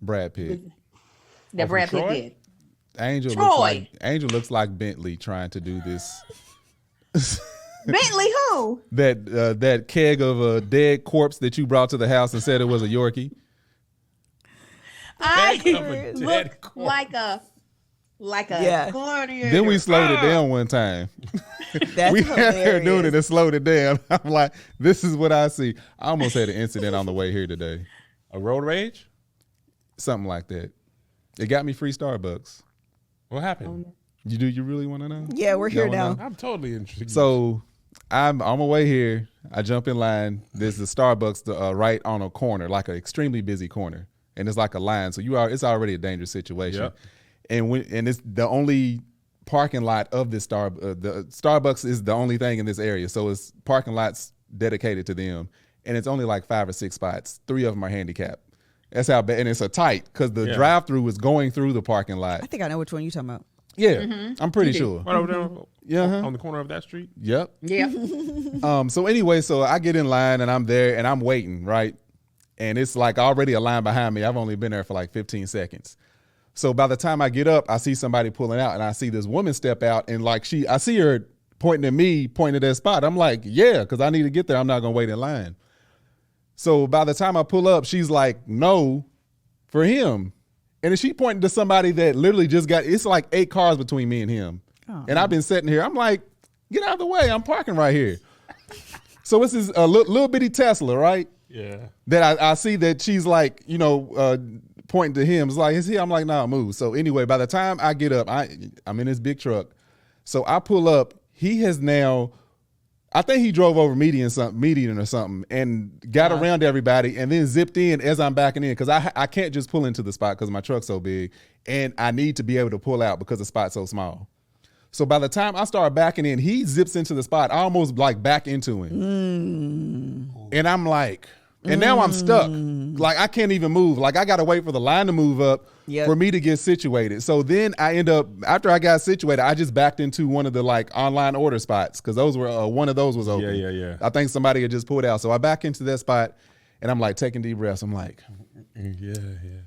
Brad Pitt. That Brad Pitt did. Angel looks like Bentley trying to do this. Bentley who? That keg of a dead corpse that you brought to the house and said it was a Yorkie. I look like a gladiator. Then we slowed it down one time. We had her doing it and slowed it down. I'm like, this is what I see. I almost had an incident on the way here today. A road rage? Something like that. It got me free Starbucks. What happened? You really want to know? Yeah, we're here now. I'm totally interested. So I'm on my way here. I jump in line. There's the Starbucks right on a corner, like an extremely busy corner. And it's like a line. So it's already a dangerous situation. Yep. And it's the only parking lot of this the Starbucks is the only thing in this area. So it's parking lots dedicated to them. And it's only like 5 or 6 spots. 3 of them are handicapped. That's how bad. And it's a tight because the drive-through is going through the parking lot. I think I know which one you're talking about. Yeah, I'm pretty sure. Right over there on the corner of that street? Yep. Yeah. So anyway, so I get in line and I'm there and I'm waiting, right? And it's like already a line behind me. I've only been there for like 15 seconds. So by the time I get up, I see somebody pulling out and I see this woman step out and like I see her pointing at me, pointing at that spot. I'm like, yeah, because I need to get there. I'm not going to wait in line. So by the time I pull up, she's like, no, for him. And then she pointing to somebody that literally just it's like 8 cars between me and him. Oh. And I've been sitting here. I'm like, get out of the way. I'm parking right here. So this is a little bitty Tesla, right? Yeah. That I see that she's like, pointing to him. It's like, is he? I'm like, nah, move. So anyway, by the time I get up, I'm in this big truck. So I pull up. He has now, I think he drove over median or something and got around everybody and then zipped in as I'm backing in because I can't just pull into the spot because my truck's so big and I need to be able to pull out because the spot's so small. So by the time I start backing in, he zips into the spot. I almost like back into him. And I'm like, And now I'm stuck. Like, I can't even move. Like, I got to wait for the line to move up for me to get situated. So then I end up, after I got situated, I just backed into one of the like online order spots because those were, one of those was open. Yeah. I think somebody had just pulled out. So I back into that spot and I'm like taking deep breaths. I'm like, Yeah.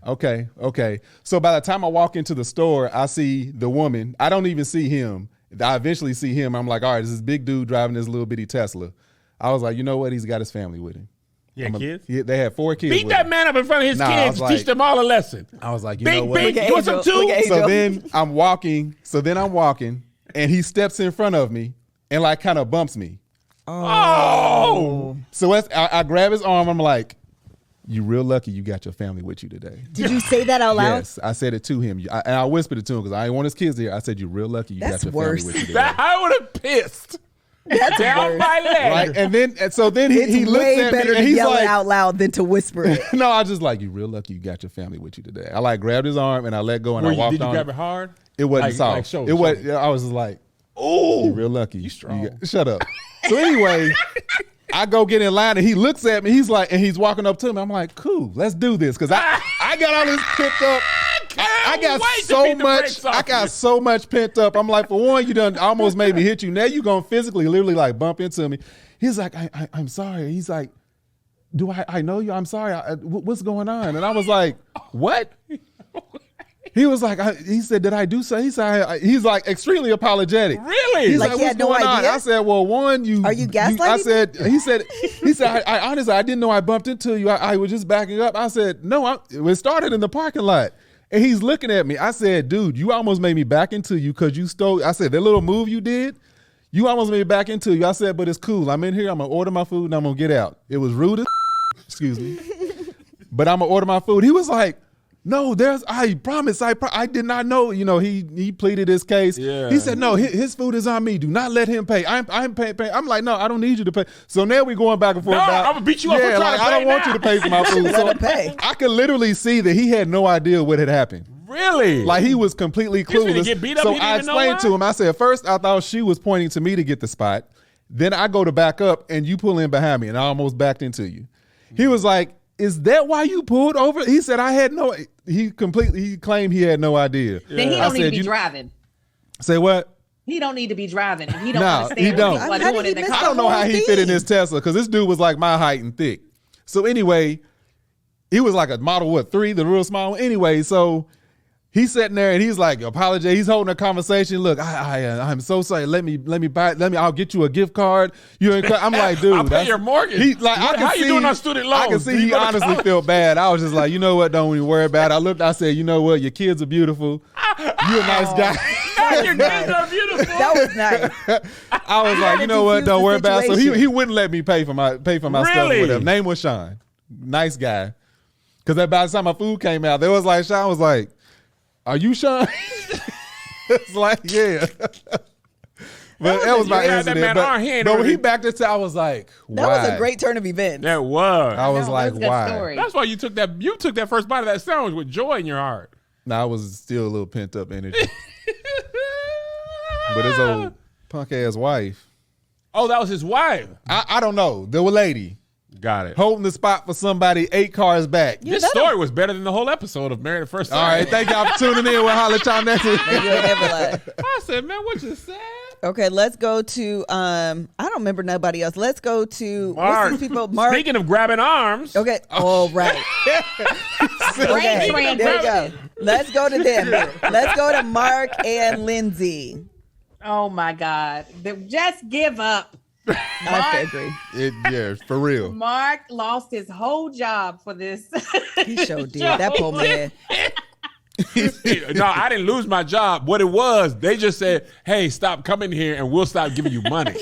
okay. So by the time I walk into the store, I see the woman. I don't even see him. I eventually see him. I'm like, all right, this is big dude driving this little bitty Tesla. I was like, you know what? He's got his family with him. Yeah, kids? They had 4 kids. Beat that man up in front of his kids. Like, teach them all a lesson. I was like, you know what? You want some too? So then I'm walking. And he steps in front of me and like kind of bumps me. Oh. So I grab his arm. I'm like, you real lucky you got your family with you today. Did you say that out loud? Yes, I said it to him. And I whispered it to him because I didn't want his kids there. I said, you real lucky you got your family with you today. I would have pissed. That's Down my leg. Right? And so then he looks way at me better and to he's yell like, it out loud than to whisper it. no, I was just like, you real lucky you got your family with you today. I like grabbed his arm and I let go and I walked Did you on. grab it hard? It wasn't Like soft. shoulder, It was. shoulder. I was just like, oh, you real lucky. You strong. Shut up. So anyway, I go get in line and he looks at me. He's like, and he's walking up to me. I'm like, cool, let's do this because I got all this pent up. I got so much. I got so much pent up. I'm like, for one, you done almost made me hit you. Now you gonna physically, literally, like bump into me. He's like, I'm sorry. He's like, do I know you? I'm sorry. What's going on? And I was like, what? He was like, he said, did I do so? He said, he's like extremely apologetic. Really? He's Like like, he what's had no going on? idea? I said, well, one, Are you gaslighting he said, I honestly, I didn't know I bumped into you. I was just backing up. I said, no, it started in the parking lot. And he's looking at me. I said, dude, you almost made me back into you because you stole. I said, that little move you did, you almost made me back into you. I said, but it's cool. I'm in here. I'm going to order my food and I'm going to get out. It was rude as excuse me. But I'm going to order my food. He was like, no, I promise. I did not know. You know, he pleaded his case. Yeah. He said, no, his food is on me. Do not let him pay. I'm paying. I'm like, no, I don't need you to pay. So now we're going back and forth. No, about, I'm gonna beat you up for trying to I don't pay want now. you to pay for my food. Let So him pay. I could literally see that he had no idea what had happened. Really? Like he was completely He's gonna clueless. get beat up, So he didn't I even know explained to why? him. I said, first I thought she was pointing to me to get the spot. Then I go to back up and you pull in behind me and I almost backed into you. He was like, is that why you pulled over? He said, I had no, he claimed he had no idea. Then he I don't need said, to be driving. Say what? He don't need to be driving. If he don't No, understand he what don't. people are How doing did in he the miss I car. don't know how he fit in this Tesla because this dude was like my height and thick. So anyway, he was like a Model 3, the real small one. Anyway, so he's sitting there and he's like, apologize. He's holding a conversation. Look, I'm so sorry. I'll get you a gift card. I'm like, dude, I'll pay your mortgage. How you doing on student loans? I can see Do you he go to honestly college? felt bad. I was just like, you know what? Don't even worry about it. I said, you know what? Your kids are beautiful. You're a nice guy. Your kids are beautiful. That was nice. I was like, you know what? defuse Don't the worry about it. So situation. he wouldn't let me pay for my stuff Really? with him. Name was Sean. Nice guy. Because by the time my food came out, they was like, Sean was like, are you Sean? It's like, yeah. But that was my You had that incident. man on hand But when he already. backed it, I was like, why? That was a great turn of events. That was. I was No, like, that's a good why? story. That's why you took that first bite of that sandwich with joy in your heart. No, I was still a little pent up energy. But his old punk ass wife, Oh, that was his wife. I don't know, the lady Got it. holding the spot for somebody 8 cars back. This story was better than the whole episode of Married at First Sight. All right, thank y'all for tuning in with Holla Tom. That's it. You ain't never lied. I said, man, what you said? Okay, let's go to I don't remember nobody else. Let's go to Mark. what's these people? Mark. Speaking of grabbing arms. Okay. Oh, right. Okay. Brain There we go. transfer. Let's go to them. Let's go to Mark and Lindsay. Oh my God. Just give up. I agree. Yeah, for real. Mark lost his whole job for this. He sure did. That poor man. No, I didn't lose my job. What it was, they just said, hey, stop coming here and we'll stop giving you money.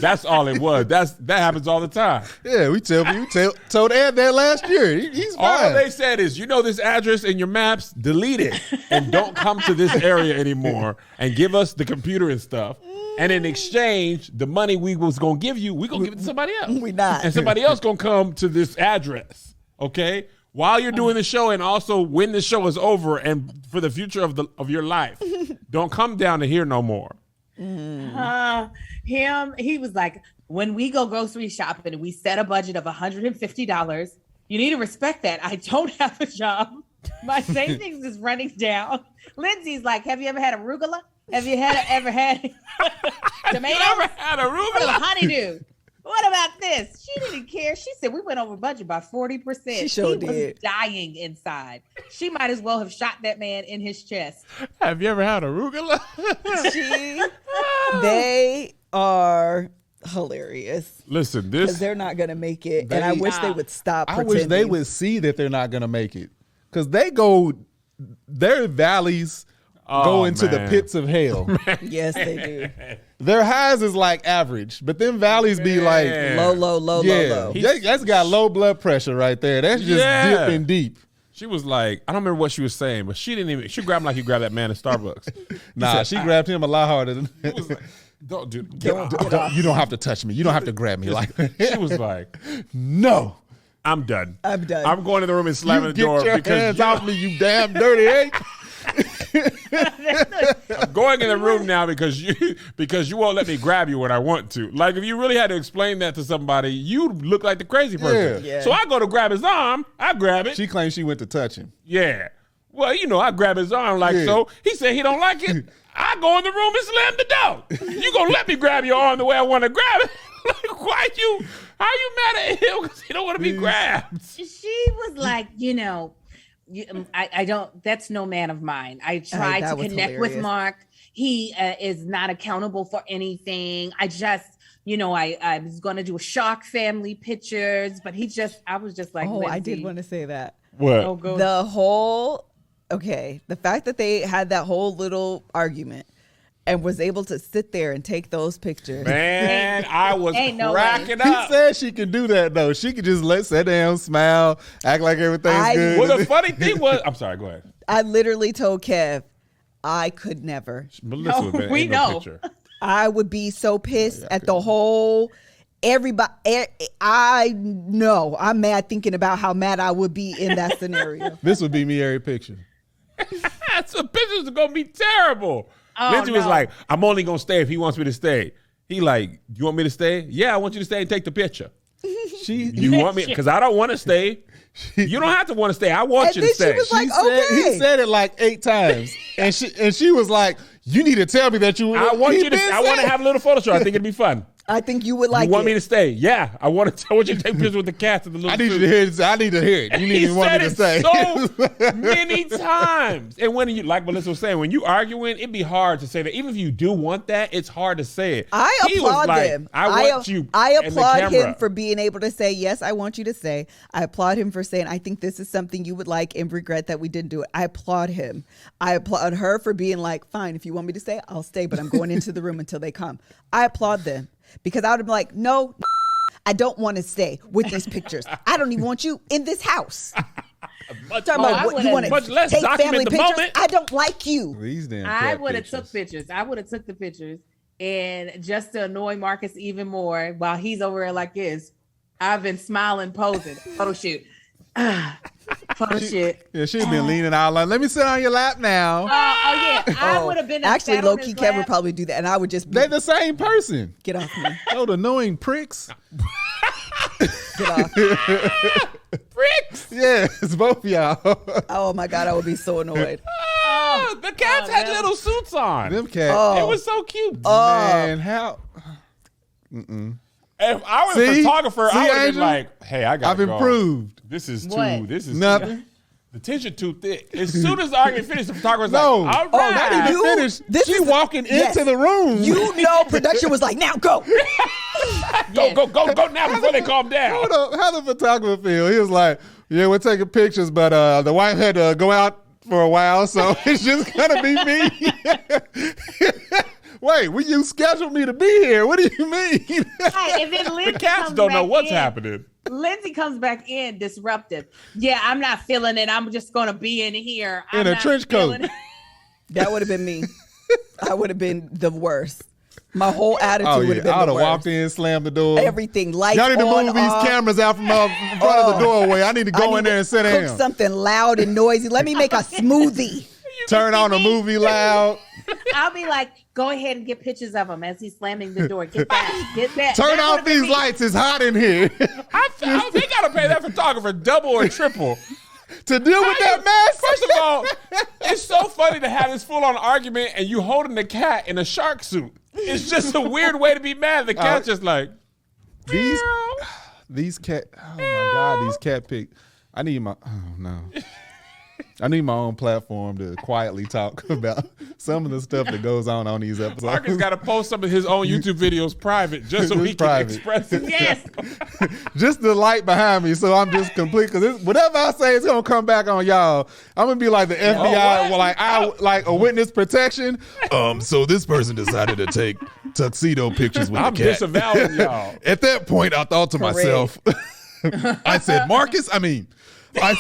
That's all it was. That happens all the time. Yeah, we told Ed that last year. He's All fine. they said is, you know this address in your maps, delete it and don't come to this area anymore and give us the computer and stuff. And in exchange, the money we was going to give you, we going to give it to somebody else. We not. And somebody else going to come to this address, okay? While you're doing the show and also when the show is over and for the future of your life. Don't come down to here no more. He was like, when we go grocery shopping and we set a budget of $150, you need to respect that. I don't have a job. My savings is running down. Lindsay's like, have you ever had arugula? Have you ever had tomatoes? You ever had arugula? Honeydew. What about this? She didn't care. She said we went over budget by 40%. She sure was did. dying inside. She might as well have shot that man in his chest. Have you ever had arugula? They are hilarious. Listen, Because this they're not going to make it. And I wish they would stop I pretending. wish they would see that they're not going to make it. Because their valleys go into the man. pits of hell. Yes, they do. Their highs is like average, but them valleys be like, Man. Low, low. that's got low blood pressure right there. That's just dipping deep. She was like, I don't remember what she was saying, but she didn't even. She grabbed him like you grabbed that man at Starbucks. Nah, she grabbed him a lot harder than He was like, don't do. You don't have to touch me. You don't have to grab me like She was like, no. I'm done. I'm done. I'm going to the room and slamming the door Get your because hands off me, you damn dirty ape. I'm going in the room now because you won't let me grab you when I want to. Like if you really had to explain that to somebody, you look like the crazy person. Yeah. So I go to grab his arm, I grab it. She claims she went to touch him. Yeah. Well, I grab his arm like so. He said he don't like it. I go in the room and slam the door. You gonna let me grab your arm the way I want to grab it? Like, how you mad at him because he don't want to be grabbed? She was like, I don't, that's no man of mine. I tried to connect with Mark. He is not accountable for anything. I just, I was going to do a Shark family pictures, but I was just like, I did want to say that. What? Oh, go. The fact that they had that whole little argument and was able to sit there and take those pictures. Man, I was cracking He up. said she could do that though. She could just sit down, smile, act like everything's good. Well, the funny thing was, I'm sorry, go ahead. I literally told Kev, I could never. Melissa, No, man, we ain't no know. picture. I would be so pissed at the whole everybody. I know I'm mad thinking about how mad I would be in that scenario. This would be me every picture. Some pictures are gonna be terrible. Oh, Lindsay was no. like, I'm only gonna stay if he wants me to stay. He like, you want me to stay? Yeah, I want you to stay and take the picture. You want me? Because I don't want to stay. You don't have to want to stay. I want And you to then stay. she was like, He said it like 8 times, and she was like, "You need to tell me that you." I want to have a little photo shoot. I think it'd be fun. I think you would like You want it. me to stay? Yeah, I want you to take pictures with the cats and the little. I need you suit. to hear it. I need to hear it. You need He to want me to said say. it so many times. And when like Melissa was saying, when you arguing, it'd be hard to say that. Even if you do want that, it's hard to say it. I He was applaud like, him. I want you. I and the applaud him camera. for being able to say, yes, I want you to stay. I applaud him for saying, I think this is something you would like and regret that we didn't do it. I applaud him. I applaud her for being like, fine, if you want me to stay, I'll stay, but I'm going into the room until they come. I applaud them because I would be like, no, I don't want to stay with these pictures. I don't even want you in this house. Talking about what you want to much less take document family the pictures. moment. I don't like you. These damn I cat would have took pictures. pictures. I would have took the pictures. And just to annoy Marcus even more, while he's over there like this, I've been smiling, posing. Photo shoot. Photo shoot. Yeah, she'd been leaning out like, "Let me sit on your lap now." Yeah. I would have been Actually, sat low on key, his Kev would lap. probably do that, and I would just be, They the same person. get off me. Those annoying pricks. Get off. Pricks. Yeah, it's both of y'all. Oh my God, I would be so annoyed. The cats had little suits on. Them cats. Oh. It was so cute. Man, how? If I was a See? photographer, See, I would have been Angel? like, "Hey, I got I've improved. This is What? Nothing. The tension too thick." As soon as the argument finished, the photographer's No. like, "All Oh, right." not even You- finished. this She is- walking yes. into the room. You know, production was like, now go. Go now before they calm down. Hold up. How the photographer feel? He was like, "Yeah, we're taking pictures, but the wife had to go out for a while, so it's just gonna be me." Wait, will you schedule me to be here? What do you mean? Right, and then Lindsay The cats comes don't know back what's in. happening. Lindsay comes back in disruptive. Yeah, I'm not feeling it. I'm just going to be in here. I'm In a not trench feeling coat. it. That would have been me. I would have been the worst. My whole attitude Oh would yeah, have been I would the have worst. walked in, slammed the door. Everything, lights Y'all need to on, move these off. cameras out from in front of the doorway. I need to I go need in there to and sit cook down. something loud and noisy. Let me make a smoothie. Turn on a movie loud. I'll be like, go ahead and get pictures of him as he's slamming the door. Get that. Get that. Turn That off would've been these me. lights. It's hot in here. They gotta pay that photographer double or triple. To deal with that mess. First of all, it's so funny to have this full-on argument and you holding the cat in a shark suit. It's just a weird way to be mad. The cat's just like These cat. Oh my God, these cat pic. I need my. Oh no. I need my own platform to quietly talk about some of the stuff that goes on these episodes. Marcus got to post some of his own YouTube videos private just so he can private. express it. Yes. Just the light behind me, so I'm just complete. Because whatever I say, it's gonna come back on y'all. I'm gonna be like the FBI, like a witness protection. So this person decided to take tuxedo pictures with I'm the cat. disavowing y'all. At that point, I thought to myself, I said, I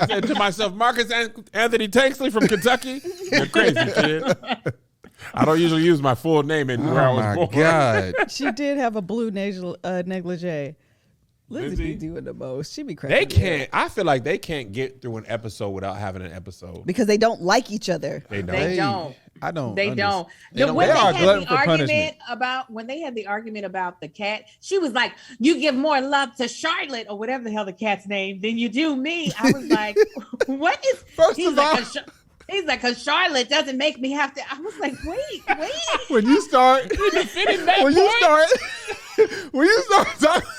said to myself, Marcus Anthony Tanksley from Kentucky, you're crazy, kid. I don't usually use my full name in where I was born. God. She did have a blue negligee. Lizzie be Lizzie? doing the most. She be crazy. They can't. I feel like they can't get through an episode without having an episode. because they don't like each other. They don't. They don't. I don't. They don't. They don't- When they they are had glutton the for argument punishment. about the cat, she was like, "You give more love to Charlotte or whatever the hell the cat's name than you do me." I was like, "What is?" First He's of like, all- "He's like, cause Charlotte doesn't make me have to." I was like, "Wait." When you start, when you start talking.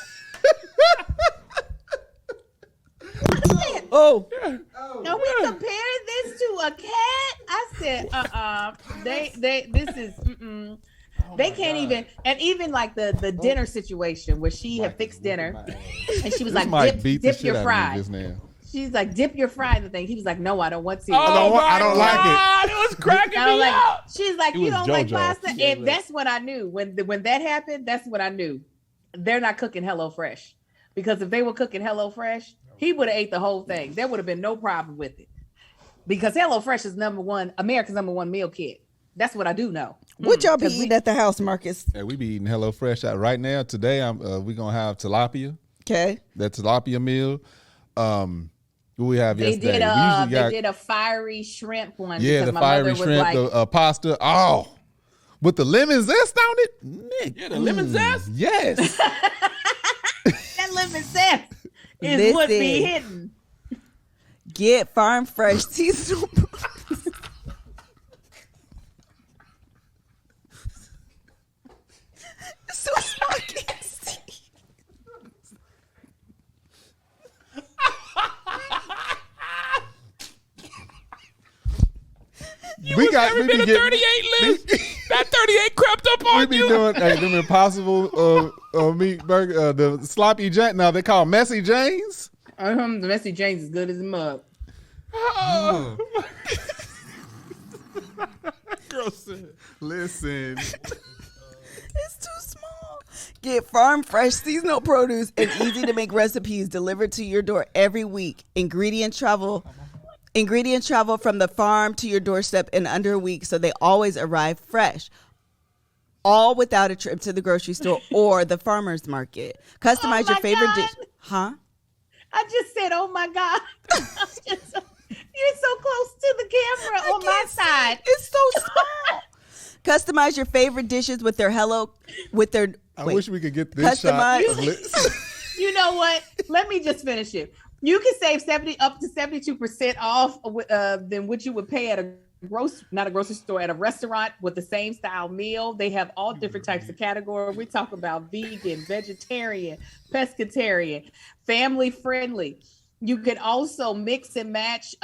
Oh, Are we comparing this to a cat? I said, this is, they can't even, and even like the dinner situation where she had fixed dinner and she was like, dip your fries. She's like, dip your fries in the thing. He was like, no, I don't want to. I don't like it. It was cracking me up. She's like, It you was don't like JoJo. pasta? And that's what I knew. When that happened, that's what I knew. They're not cooking HelloFresh. Because if they were cooking HelloFresh, he would have ate the whole thing. There would have been no problem with it. Because HelloFresh is America's number one meal kit. That's what I do know. what y'all be eating at the house, Marcus? Hey, we be eating HelloFresh out right now. Today, we're gonna have tilapia. Okay. That tilapia meal. What we have They yesterday. did a fiery shrimp one. Yeah, because the my fiery mother was shrimp, like, the pasta. Oh, with the lemon zest on it. Nick. Yeah, the lemon zest? Yes. that lemon zest is what be hidden. Get farm fresh seasonal. It's so small, I can't see. we got Ever we been be a getting 38 list? That 38 crept up we on be you. doing them impossible meat burger, the sloppy Jane. Now they call Messy Janes. The Messy Jane's as good as a mug. Girl said, Listen, It's too small. Get farm fresh seasonal produce and easy to make recipes delivered to your door every week. Ingredients travel from the farm to your doorstep in under a week, so they always arrive fresh. All without a trip to the grocery store or the farmer's market. Customize your favorite dish. Huh? I just said, oh my God. You're so close to the camera on my side. It's so small. Customize your favorite dishes with their I wish we could get this shot. You know what? Let me just finish it. You can save up to 72% off than what you would pay at not a grocery store, at a restaurant with the same style meal. They have all different types of categories. We talk about vegan, vegetarian, pescatarian, family friendly. You can also mix and match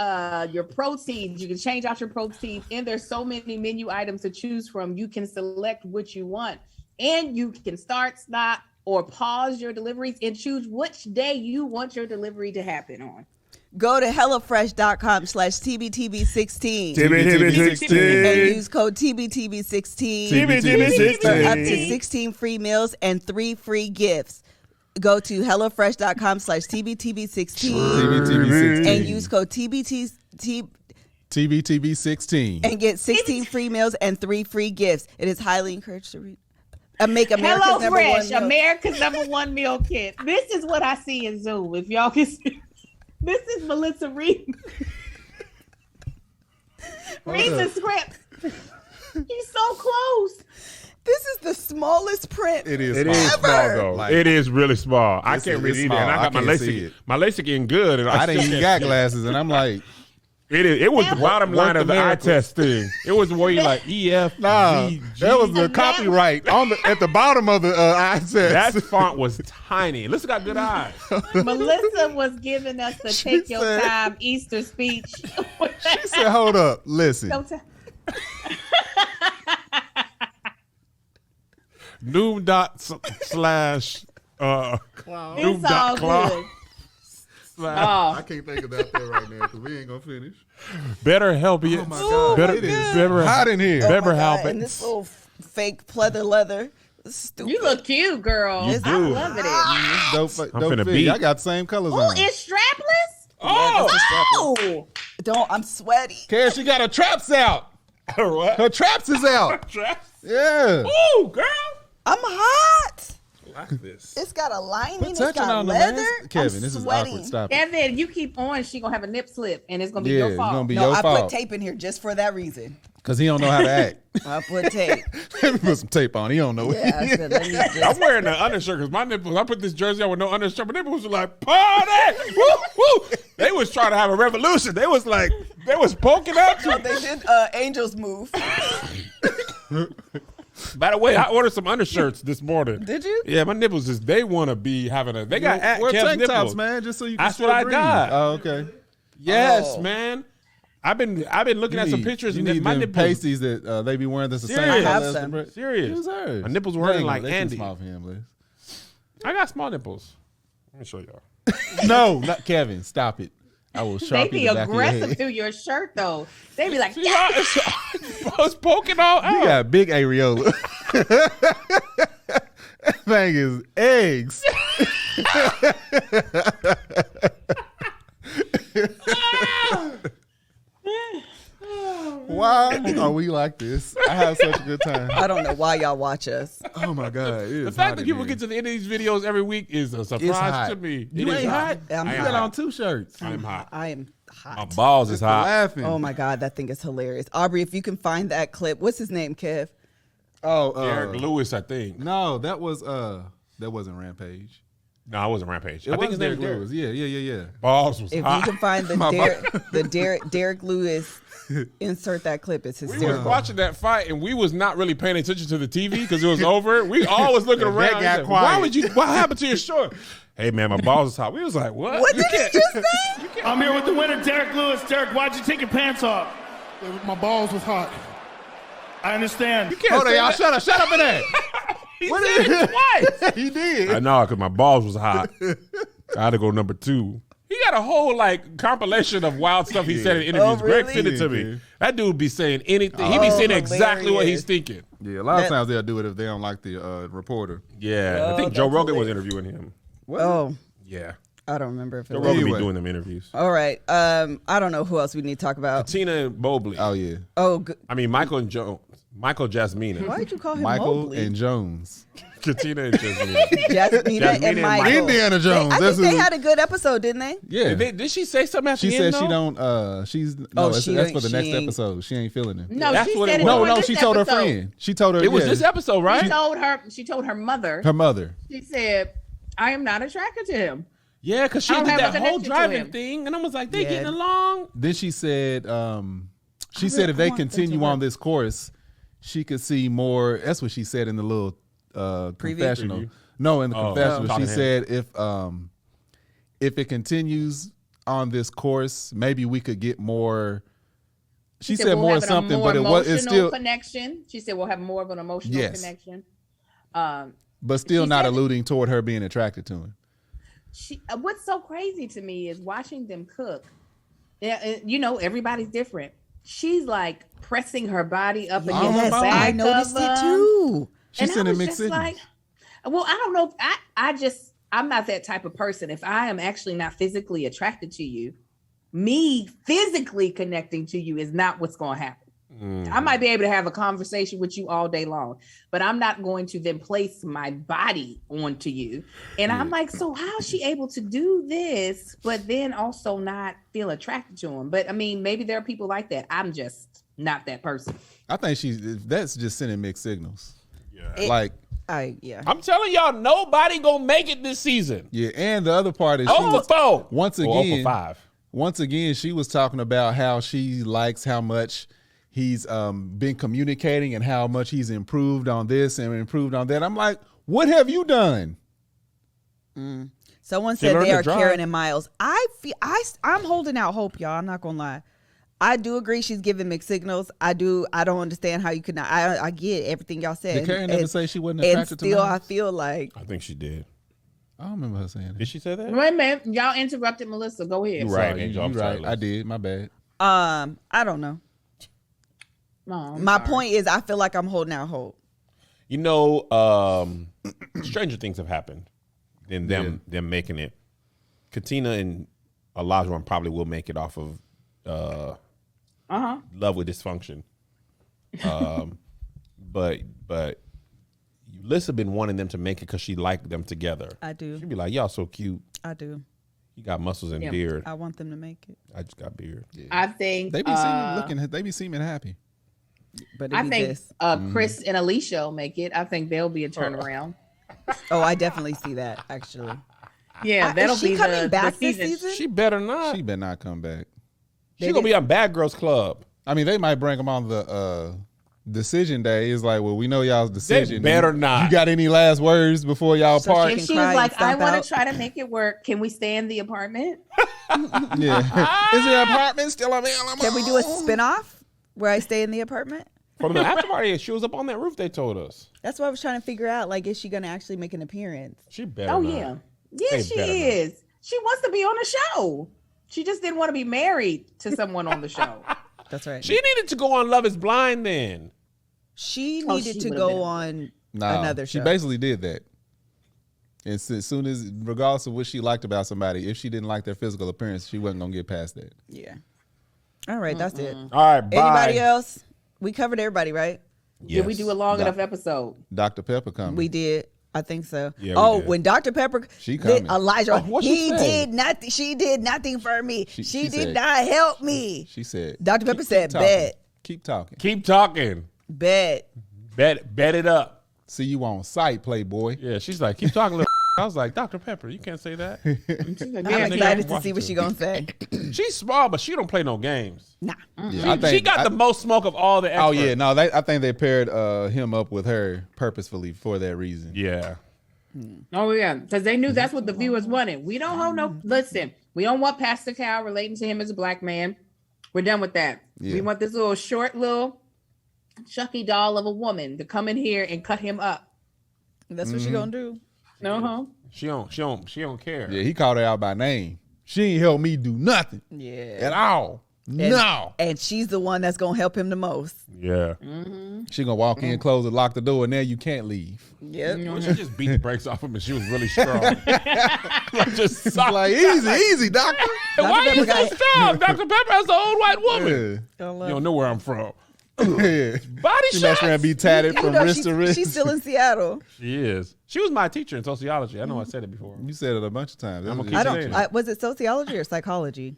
your proteins. You can change out your proteins, and there's so many menu items to choose from. You can select what you want, and you can start, stop, or pause your deliveries and choose which day you want your delivery to happen on. Go to HelloFresh.com/TBTB16 TBTB16 and use code TBTB16 TBTB16 for up to 16 free meals and 3 free gifts. Go to HelloFresh.com/TBTB16 and use code TBTB16 and get 16 free meals and 3 free gifts. It is highly encouraged to read. Make America's number one HelloFresh, meal. America's number one meal kit. This is what I see in Zoom. If y'all can see, this is Melissa Reed. Read the script. He's so close. This is the smallest print. It is. It is small though. Like, it is really small. I It's- can't read it's either. small. And I got I my can't see LASIK. it. My LASIK getting good, and I still didn't even can't got see it. glasses, and I'm like, It was the bottom Work line of the eye miracles. test thing. It was where you like EF. nah, Z, G. that was the And that copyright on the at the bottom of the eye test. That font was tiny. Listen, got good eyes. Melissa was giving us the She take your said- time Easter speech. She said, "Hold up, listen." Don't tell- Noom dot slash Noom It's all dot claw good. slash Oh, can't think about that right now because we ain't gonna finish. better help you. Oh my God, Better, it is better, hot in here. Oh my better God, help and it. this little fake pleather leather. Stupid. you look cute, girl. You I do. love it. Dope, I'm dope finna fit. beat. I got the same colors Oh, on. it's strapless. Oh, Don't. I'm sweaty. Cash, she got her traps out. what? Her traps is out. Dress? Yeah. Ooh, girl. I'm hot. Like this. It's got a lining. Quit It's touching got on the leather. man. Kevin, I'm this is sweating. awkward. Stop it. Kevin, you keep on, she gonna have a nip slip, and it's gonna be Yeah, your it's fault. gonna be No, your I fault. put tape in here just for that reason. Because he don't know how to act. I put tape. Let me put some tape on. He don't know. Yeah, I said, let me I'm just. wearing an undershirt because my nipples. I put this jersey on with no undershirt. My nipples were like party. Woo, woo. They was trying to have a revolution. They was like they was poking up. They did Angel's move. By the way, I ordered some undershirts this morning. Did you? Yeah, my nipples is. They want to be having a. They got at Wear Kev's tank nipples, tops, man, just so you can That's still what I breathe. got. Oh, okay. Yes, Oh. man. I've been looking at some pictures You and need my them nipples. pasties that they be wearing. That's the same Serious. color I have as the some. bread. Serious. Who's hers? My nipples were They hurting ain't- like they too Andy. small for him, Liz. I got small nipples. Let me show y'all. No, not Kevin. Stop it. I will They sharpie be the back of your aggressive head. through your shirt, though. They be like, See, I was poking all out. You got big areola. That thing is eggs. Why are we like this? I have such a good time. I don't know why y'all watch us. Oh my God. It is The fact hot that in people here. get to the end of these videos every week is a It's surprise hot. to me. You It is ain't hot. I'm I You am got hot. on 2 shirts. I'm hot. I am My hot. balls is hot. Laughing. Oh my God, that thing is hilarious. Aubrey, if you can find that clip, what's his name, Kev? Oh, Eric Lewis, I think. no, that wasn't Rampage. No, I wasn't Rampage. It I think was his name Derek is Lewis. Derek. Yeah. Balls was If hot. you can find the Derek Lewis, insert that clip. It's We was hysterical. watching that fight and we was not really paying attention to the TV because it was over. We all was looking And that around. got Like, quiet. What happened to your short? Hey man, my balls is hot. We was like, what? What You did he can't- just say? I'm here with the winner, Derek Lewis. Derek, why'd you take your pants off? My balls was hot. I understand. can't Hold on, say y'all. that. Shut up in there. He said it twice. He did. I know, because my balls was hot. I had to go number 2. He got a whole like compilation of wild stuff he said in interviews. Oh, Greg really? sent it to Yeah. me. That dude be saying anything. He be saying exactly what he's hilarious. thinking. Yeah, a lot That- of times they'll do it if they don't like the reporter. Yeah, I Oh, think Joe that's Rogan was hilarious. interviewing him. Oh, Yeah, I don't remember if it Joe was. Rogan Anyway. be doing them interviews. All right. I don't know who else we need to talk about. Tina and Mobley. Oh yeah, Oh, good. I mean Michael and Jones. Michael Jasmina. Why did you call him Michael Mobley? and Jones. Katina and Jasmina. Jasmina Jasmina and and Michael. Indiana Jones. I That's think they who- had a good episode, didn't they? Yeah. Did she say something at She the said end? she though? don't. She's no. Oh, that's she for the she next ain't- episode. She ain't feeling him. no, That's she what it said it was. No, before no. this She told her episode. friend. She told her. It was yeah, this episode, right? She told her mother. Her mother. She said, I am not attracted to him. Yeah, because she I don't did have a that whole connection to driving him. thing, and I was like, they Yeah. getting along. Then she said. She really said if they want them to continue work. on this course, she could see more. That's what she said in the little confessional. Preview. No, in the Oh, confessional, talking she to said if it continues on this course, maybe we could get more. She said we'll more have a something, more but it's emotional still, connection. She said we'll have more of an emotional Yes. connection. but still she not said- alluding toward her being attracted to him. What's so crazy to me is watching them cook. Yeah, you know, everybody's different. She's like pressing her body up against Yes, the back I noticed of it them. too. She's And I sending was mixed just signals. like, well, I don't know. I'm not that type of person. If I am actually not physically attracted to you, me physically connecting to you is not what's going to happen. I might be able to have a conversation with you all day long, but I'm not going to then place my body onto you. And I'm like, so how is she able to do this, but then also not feel attracted to him? But I mean, maybe there are people like that. I'm just not that person. I think that's just sending mixed signals. Yeah. Yeah. I'm telling y'all, nobody gonna make it this season. Yeah, and the other part is Oh for 4. once Or again, 0 for 5. Once again, she was talking about how she likes how much he's been communicating and how much he's improved on this and improved on that. I'm like, what have you done? Someone She said learned they to are drive. Karen and Miles. I'm holding out hope, y'all. I'm not gonna lie. I do agree she's giving mixed signals. I don't understand how you could not. I get everything y'all said. Did Karen never say she wasn't And attracted to still, Miles? I feel like I think she did. I don't remember her saying that. Did she say that? Wait a minute, y'all interrupted Melissa. Go ahead. You right, Sorry, Angel. you I'm right. sorry, I did. My bad. I don't know. No, I'm My sorry. point is, I feel like I'm holding out hope. You know, stranger things have happened than them making it. Katina and Olajuwon probably will make it off of Love with Dysfunction. But Yulissa been wanting them to make it because she liked them together. I do. She'd be like, y'all so cute. I do. You got muscles and Yeah. beard. I want them to make it, I just got beard. I think They be seeming looking. They be seeming happy. but I it'd be think this. Chris and Alicia will make it. I think there'll be a turnaround. Oh, I definitely see that actually. Yeah, Is that'll she be coming the back this season. season? She better not. She better not come back. She gonna be on Bad Girls Club. I mean, they might bring them on the decision day. It's like, well, we know y'all's decision. better not. You got any last words before y'all So part? she If can she's cry and like, I stomp want out. to try to make it work. Can we stay in the apartment? Yeah. Is your apartment still available? Can we do a spinoff where I stay in the apartment? From the after party, she was up on that roof, they told us. That's what I was trying to figure out. Like, is she gonna actually make an appearance? She better Oh not. yeah, They yes she better not. is. She wants to be on the show. She just didn't want to be married to someone on the show. That's right. She needed to go on Love is Blind then. She Oh, needed she to would've go been- on Nah, another she show. basically did that. And as soon as, regardless of what she liked about somebody, if she didn't like their physical appearance, she wasn't gonna get past that. Yeah. All right, that's it. All right, bye. Anybody else? We covered everybody, right? Did we do a long Doc- enough episode? Dr. Pepper coming. We did. I think so. Yeah, we oh, did. when Dr. Pepper, She coming. Elijah, Oh, what'd she he say? did nothing. She did nothing for me. She She did said- not help me. She said, Dr. Pepper said, talking. bet, Keep talking. Keep talking. bet. Bet it up. See you on site, Playboy. Yeah, she's like, keep talking. Little I was like, Dr. Pepper, you can't say that. I'm nigga, excited I'm to see what she watching gonna say. She's small, but she don't play no games. Nah. Yeah, She got the most smoke of all the experts. Oh yeah, no, I think they paired him up with her purposefully for that reason. Yeah. Oh yeah, because they knew that's what the viewers wanted. We don't hold no. Listen, we don't want Pastor Cal relating to him as a black man. We're done with that. Yeah. We want this little short little Chucky doll of a woman to come in here and cut him up. That's what she gonna do. Uh-huh. She don't care. Yeah, he called her out by name. She ain't helped me do nothing Yeah. at all. No. And she's the one that's gonna help him the most. Yeah. She gonna walk in, close and lock the door, and now you can't leave. Yep. Well, she just beat the brakes off him and she was really strong. Like, just It's like easy, doctor. Why are you so Pepper strong? Dr. Pepper has an old white woman. Yeah. You don't know where I'm from. Yeah. Body She messed around, shots. be tatted from wrist to wrist. She's still in Seattle. She is. She was my teacher in sociology. I know I said it before. You said it a bunch of times. I'm That's gonna what keep you saying said. it. Was it sociology or psychology?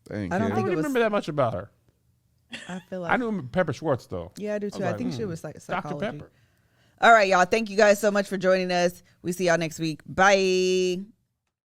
Dang, I don't I Karen. don't think it was- remember that much about her. I feel like I knew Pepper Schwartz though. Yeah, I do too. I I, was think like, she was like Dr. psychology. Pepper. All right, y'all. Thank you guys so much for joining us. We see y'all next week. Bye.